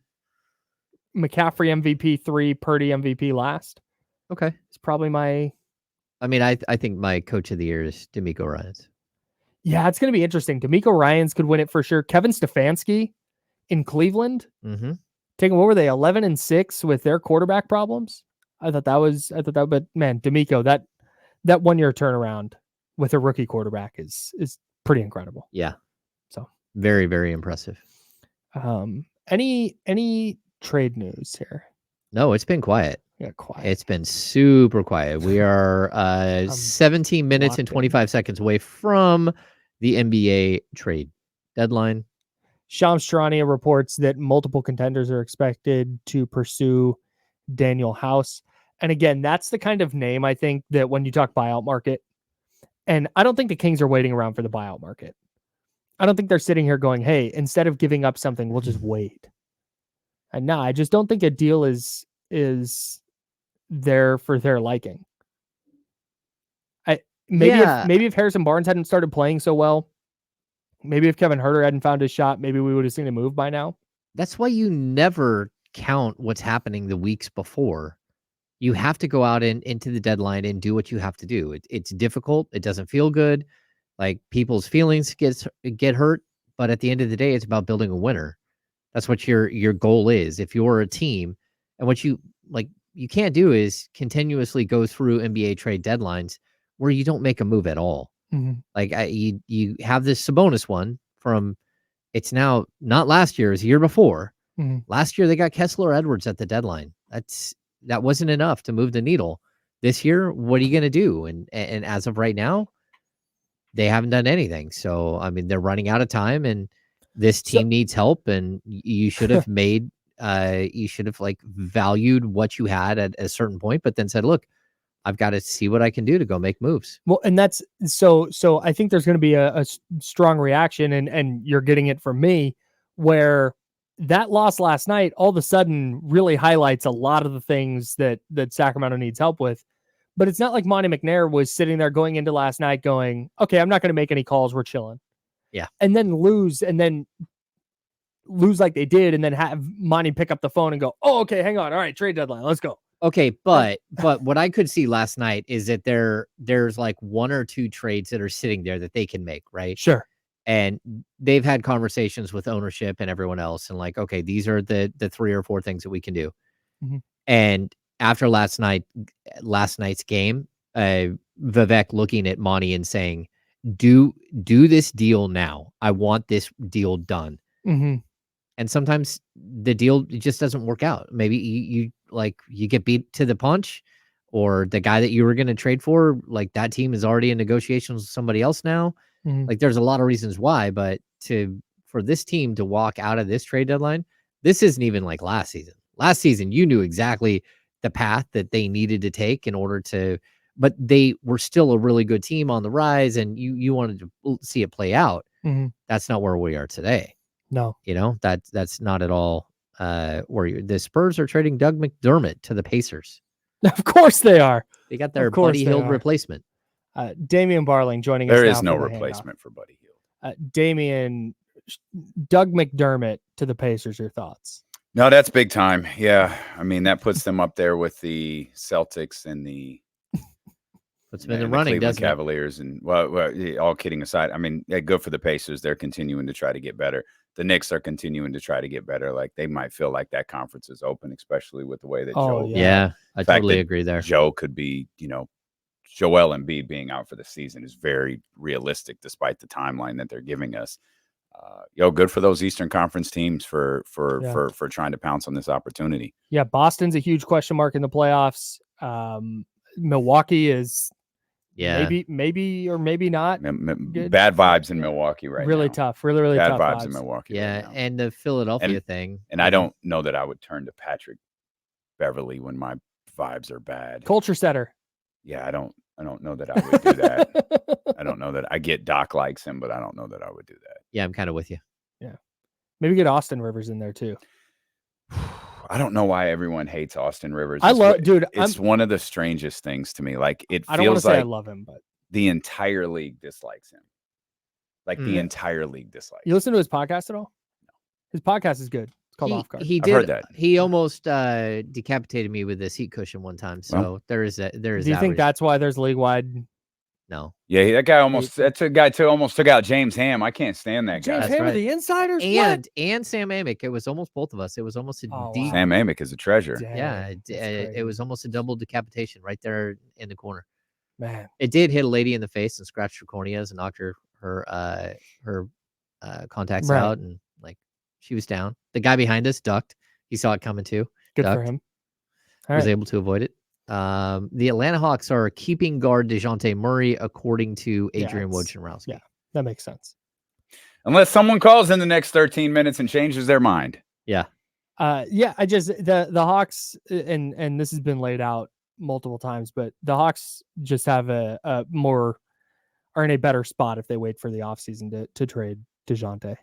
McCaffrey MVP 3, Purdy MVP last. Okay. It's probably my... I mean, I think my Coach of the Year is D'Amico Ryans. Yeah, it's going to be interesting. D'Amico Ryans could win it for sure. Kevin Stefanski in Cleveland. Taking, what were they, 11-6 with their quarterback problems? But man, D'Amico, that 1 year turnaround with a rookie quarterback is pretty incredible. Yeah. So very, very impressive. Any trade news here? No, it's been quiet. Yeah, quiet. It's been super quiet. We are 17 minutes and 25 seconds away from the NBA trade deadline. Shams Charania reports that multiple contenders are expected to pursue Daniel House. And again, that's the kind of name I think that when you talk buyout market, and I don't think the Kings are waiting around for the buyout market. I don't think they're sitting here going, hey, instead of giving up something, we'll just wait. And no, I just don't think a deal is there for their liking. Maybe if Harrison Barnes hadn't started playing so well, maybe if Kevin Huerter hadn't found his shot, maybe we would have seen a move by now. That's why you never count what's happening the weeks before. You have to go out into the deadline and do what you have to do. It's difficult. It doesn't feel good. Like people's feelings get hurt. But at the end of the day, it's about building a winner. That's what your goal is. If you're a team, and what you can't do is continuously go through NBA trade deadlines where you don't make a move at all. Like you have this Sabonis one from, it's now not last year, it was the year before. Last year they got Kessler Edwards at the deadline. That wasn't enough to move the needle. This year, what are you going to do? And as of right now, they haven't done anything. So, I mean, they're running out of time, and this team needs help. And you should have valued what you had at a certain point, but then said, look, I've got to see what I can do to go make moves. Well, and that's so I think there's going to be a strong reaction, and you're getting it from me, where that loss last night all of a sudden really highlights a lot of the things that Sacramento needs help with. But it's not like Monty McNair was sitting there going into last night going, okay, I'm not going to make any calls. We're chilling. Yeah. And then lose like they did. And then have Monty pick up the phone and go, oh, okay, hang on. All right. Trade deadline. Let's go. Okay. But what I could see last night is that there's like 1 or 2 trades that are sitting there that they can make. Right. Sure. And they've had conversations with ownership and everyone else. And like, okay, these are the 3 or 4 things that we can do. And after last night's game, Vivek looking at Monty and saying, do this deal now. I want this deal done. Mm-hmm. And sometimes the deal just doesn't work out. Maybe you get beat to the punch, or the guy that you were going to trade for, like that team is already in negotiations with somebody else now. Mm-hmm. Like there's a lot of reasons why, but for this team to walk out of this trade deadline, this isn't even like last season. Last season, you knew exactly the path that they needed to take in order to, but they were still a really good team on the rise, and you wanted to see it play out. Mm-hmm. That's not where we are today. No, That's not at all where the Spurs are trading Doug McDermott to the Pacers. of course they are. They got their Of course Buddy they Hield are. replacement. Damian Barling joining us. There now is no for the replacement for Buddy Hield. Doug McDermott to the Pacers. Your thoughts? No, that's big time. Yeah, I mean that puts them up there with the Celtics and the Puts them in the running, Cleveland doesn't it? Cavaliers. And well, all kidding aside, I mean, good for the Pacers. They're continuing to try to get better. The Knicks are continuing to try to get better. Like they might feel like that conference is open, especially with the way that Joe. Yeah, I fact totally that agree there. Joe could be, Joel Embiid being out for the season is very realistic, despite the timeline that they're giving us. Good for those Eastern Conference teams for trying to pounce on this opportunity. Yeah, Boston's a huge question mark in the playoffs. Milwaukee is maybe or maybe not. Good. Bad vibes in Milwaukee right really now. tough. Really Bad tough vibes in Milwaukee. Yeah, right now. and the Philadelphia thing. And I don't know that I would turn to Patrick Beverly when my vibes are bad. Culture setter. Yeah, I don't know that I would do that. I don't know that I get Doc likes him, but I don't know that I would do that. Yeah, I'm kind of with you. Yeah. Maybe get Austin Rivers in there too. I don't know why everyone hates Austin Rivers. It's one of the strangest things to me. Like I don't want to say I love him, but the entire league dislikes him. Like the entire league dislikes him. You listen to his podcast at all? No. His podcast is good. It's called Off Guard. He I've did. heard that. He almost decapitated me with this heat cushion one time. So there is that. Do you think that's why there's league wide? No. Yeah, that guy almost took out James Ham. I can't stand that guy. James Ham of the Insiders? And Sam Amick. It was almost both of us. It was almost a deep. Sam Amick is a treasure. Dang, yeah, it was almost a double decapitation right there in the corner. Man, it did hit a lady in the face and scratched her corneas and knocked her contacts out, and like she was down. The guy behind us ducked. He saw it coming too. Good for him. Was able to avoid it. The Atlanta Hawks are keeping guard DeJounte Murray, according to Adrian Wojnarowski. Yeah, that makes sense. Unless someone calls in the next 13 minutes and changes their mind. Yeah. I just the Hawks, and this has been laid out multiple times, but the Hawks just have are in a better spot if they wait for the offseason to trade DeJounte.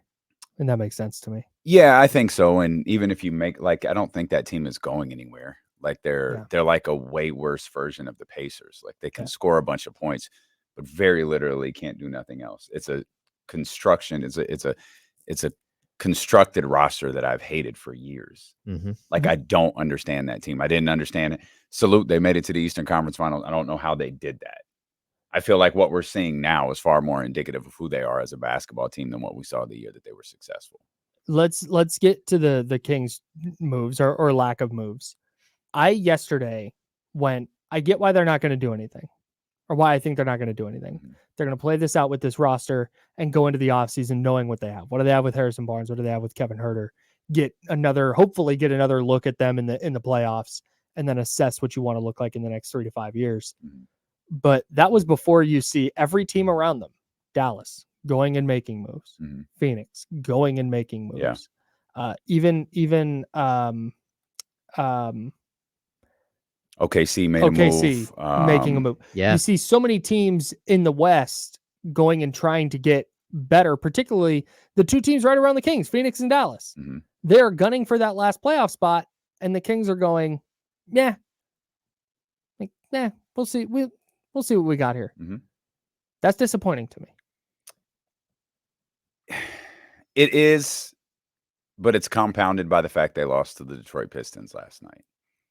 And that makes sense to me. Yeah, I think so. And even if you make I don't think that team is going anywhere. Like they're like a way worse version of the Pacers. Like they can score a bunch of points, but very literally can't do nothing else. It's a construction. It's a constructed roster that I've hated for years. Mm-hmm. I don't understand that team. I didn't understand it. Salute, they made it to the Eastern Conference Finals. I don't know how they did that. I feel like what we're seeing now is far more indicative of who they are as a basketball team than what we saw the year that they were successful. Let's get to the Kings moves or lack of moves. I yesterday I get why they're not going to do anything, or why I think they're not going to do anything. Mm-hmm. They're going to play this out with this roster and go into the offseason knowing what they have. What do they have with Harrison Barnes? What do they have with Kevin Huerter? Hopefully get another look at them in the playoffs, and then assess what you want to look like in the next 3 to 5 years. Mm-hmm. But that was before you see every team around them. Dallas going and making moves. Mm-hmm. Phoenix going and making moves. Yeah. Even OKC made a move. Making a move. Yeah. You see so many teams in the West going and trying to get better, particularly the two teams right around the Kings, Phoenix and Dallas. Mm-hmm. They're gunning for that last playoff spot, and the Kings are going, we'll see. We'll see what we got here. Mm-hmm. That's disappointing to me. It is, but it's compounded by the fact they lost to the Detroit Pistons last night.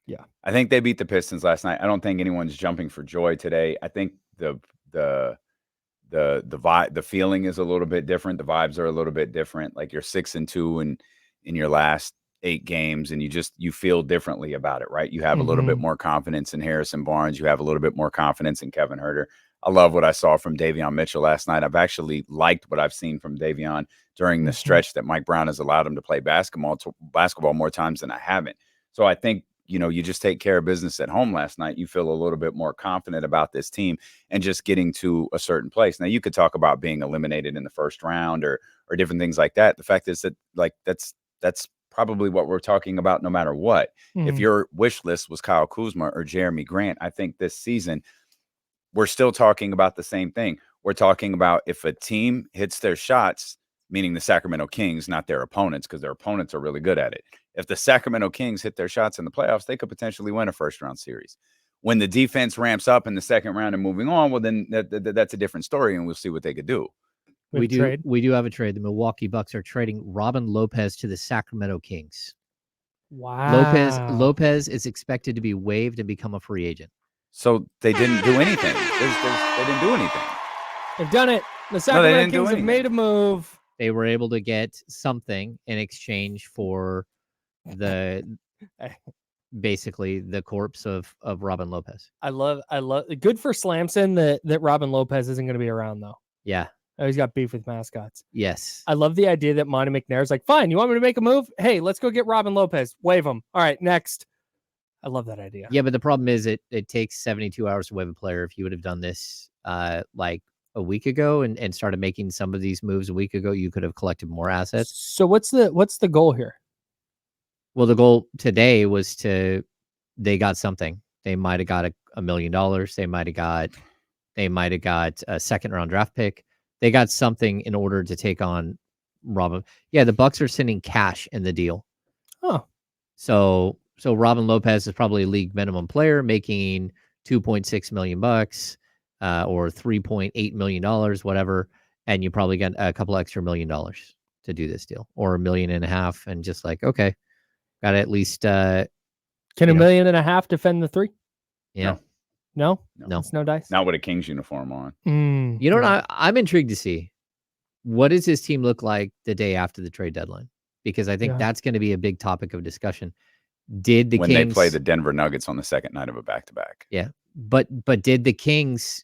Yeah. I think they beat the Pistons last night. I don't think anyone's jumping for joy today. I think the vibe, the feeling is a little bit different. The vibes are a little bit different. Like you're 6-2 and in your last 8 games, and you feel differently about it, right? You have a little bit more confidence in Harrison Barnes. You have a little bit more confidence in Kevin Huerter. I love what I saw from Davion Mitchell last night. I've actually liked what I've seen from Davion during the stretch that Mike Brown has allowed him to play basketball more times than I haven't. So I think, you just take care of business at home last night. You feel a little bit more confident about this team and just getting to a certain place. Now, you could talk about being eliminated in the first round or different things like that. The fact is that, like, that's probably what we're talking about no matter what. If your wish list was Kyle Kuzma or Jeremy Grant, I think this season we're still talking about the same thing. We're talking about if a team hits their shots, meaning the Sacramento Kings, not their opponents, because their opponents are really good at it. If the Sacramento Kings hit their shots in the playoffs, they could potentially win a first-round series. When the defense ramps up in the second round and moving on, well, then that's a different story, and we'll see what they could do. We do have a trade. The Milwaukee Bucks are trading Robin Lopez to the Sacramento Kings. Wow. Lopez is expected to be waived and become a free agent. So they didn't do anything. They didn't do anything. They've done it. The Sacramento Kings have made a move. They were able to get something in exchange for basically the corpse of Robin Lopez. I love good for Slamson that Robin Lopez isn't going to be around though. Yeah. Oh, he's got beef with mascots. Yes. I love the idea that Monty McNair's like, fine, you want me to make a move? Hey, let's go get Robin Lopez. Waive him. All right, next. I love that idea. Yeah, but the problem is it takes 72 hours to waive a player. If you would have done this like a week ago and started making some of these moves a week ago, you could have collected more assets. So what's the goal here? Well, the goal today was they got something. They might have got $1 million. They might have got a second round draft pick. They got something in order to take on Robin. Yeah, the Bucks are sending cash in the deal. Oh. So Robin Lopez is probably a league minimum player making $2.6 million or $3.8 million, whatever. And you probably get a couple extra $1 million to do this deal, or $1.5 million. And just like, okay, got to at least, can $1.5 million defend the three? Yeah. No, it's no dice. Not with a Kings uniform on. You know what? I'm intrigued to see what does his team look like the day after the trade deadline, because I think that's going to be a big topic of discussion. Did the when Kings they play the Denver Nuggets on the second night of a back-to-back? Yeah, but did the Kings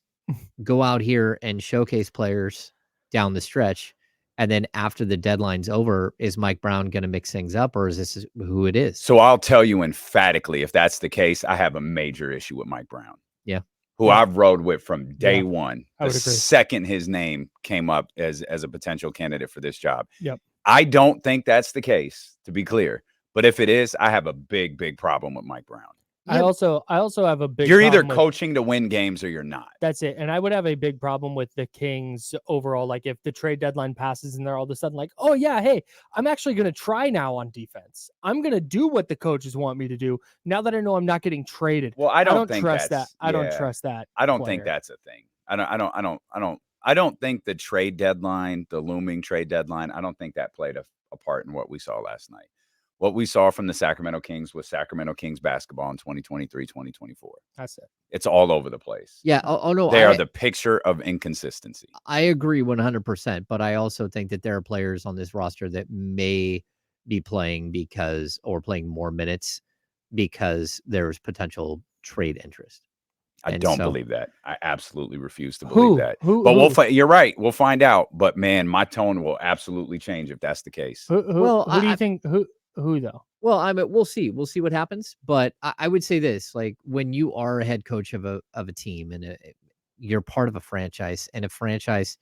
go out here and showcase players down the stretch, and then after the deadline's over, is Mike Brown going to mix things up, or is this who it is? So I'll tell you emphatically, if that's the case, I have a major issue with Mike Brown. Yeah. Who I've rode with from day one. I would the agree. Second his name came up as a potential candidate for this job. Yep. I don't think that's the case, to be clear. But if it is, I have a big, big problem with Mike Brown. I also have a big You're either problem coaching to win games or you're not. That's it. And I would have a big problem with the Kings overall. Like if the trade deadline passes and they're all of a sudden like, oh yeah, hey, I'm actually going to try now on defense. I'm going to do what the coaches want me to do now that I know I'm not getting traded. Well, I don't think trust that. Yeah, I don't trust that. I don't think that's a thing. I don't think the trade deadline, the looming trade deadline, I don't think that played a part in what we saw last night. What we saw from the Sacramento Kings was Sacramento Kings basketball in 2023, 2024. That's it. It's all over the place. Yeah. Oh no. They are the picture of inconsistency. I agree 100%, but I also think that there are players on this roster that may be playing or playing more minutes because there's potential trade interest. I don't believe that. I absolutely refuse to believe that. But you're right. We'll find out. But man, my tone will absolutely change if that's the case. Who do you think? Who though? Well, we'll see. We'll see what happens. But I would say this: like when you are a head coach of a team and you're part of a franchise, and a franchise,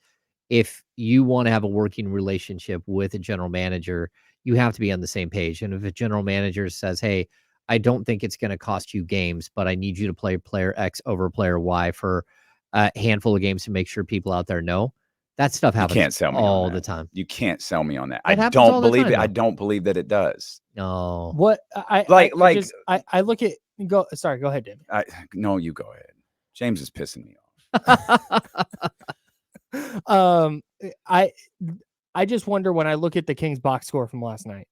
if you want to have a working relationship with a general manager, you have to be on the same page. And if a general manager says, "Hey, I don't think it's going to cost you games, but I need you to play player X over player Y for a handful of games to make sure people out there know," that stuff happens. You can't sell me all on that. the time. You can't sell me on that. It I happens don't all the believe time, it. though. I don't believe that it does. No. What I look at go. Sorry, go ahead, David. No, you go ahead. James is pissing me off. I just wonder when I look at the Kings box score from last night.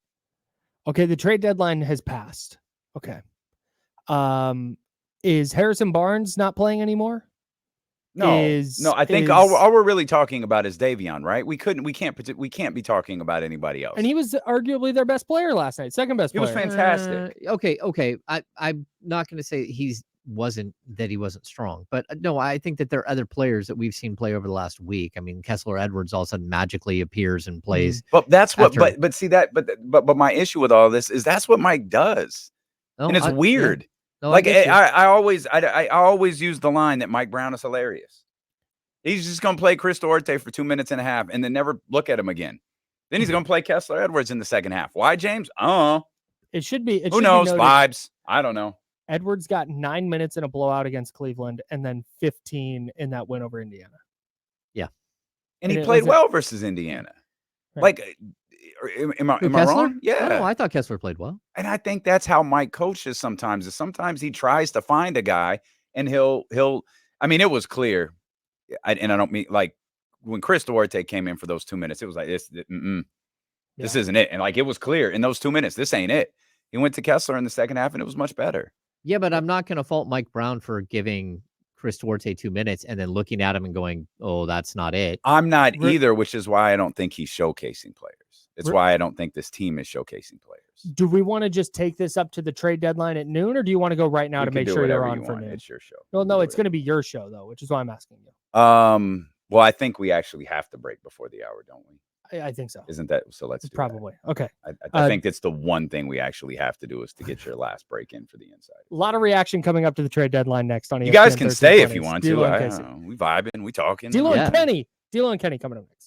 Okay, the trade deadline has passed. Okay. Is Harrison Barnes not playing anymore? is I think all we're really talking about is Davion, right? We can't be talking about anybody else. And he was arguably their best player last night, second best player. He was fantastic. Okay. I'm not going to say he wasn't strong, but no, I think that there are other players that we've seen play over the last week. I mean, Kessler Edwards all of a sudden magically appears and plays. But that's what. But see that. But my issue with all this is that's what Mike does, and it's weird. Yeah. No, like I always use the line that Mike Brown is hilarious. He's just going to play Chris Duarte for 2 minutes and a half and then never look at him again. Then he's going to play Kessler Edwards in the second half. Why, James? It should be. Who knows? Vibes. I don't know. Edwards got 9 minutes in a blowout against Cleveland and then 15 in that win over Indiana. Yeah. And he played well versus Indiana. Right. Like, am I wrong? Yeah. No, I thought Kessler played well. And I think that's how Mike coaches sometimes. Sometimes he tries to find a guy and he'll I mean, it was clear. And I don't mean like when Chris Duarte came in for those 2 minutes, it was like this isn't it. And like it was clear in those 2 minutes, this ain't it. He went to Kessler in the second half and it was much better. Yeah, but I'm not going to fault Mike Brown for giving Chris Duarte 2 minutes and then looking at him and going, oh, that's not it. I'm not either, which is why I don't think he's showcasing players. It's why I don't think this team is showcasing players. Do we want to just take this up to the trade deadline at noon, or do you want to go right now to make sure you're on for noon? It's your show. Well, no, it's going to be your show, though, which is why I'm asking you. Well, I think we actually have to break before the hour, don't we? I think so. Isn't that so? Let's do probably that. Okay. I think that's the one thing we actually have to do is to get your last break in for the inside. A lot of reaction coming up to the trade deadline next on ESPN. You guys can stay if you want to. We vibing, we talking. D'Lo and Kenny coming up next.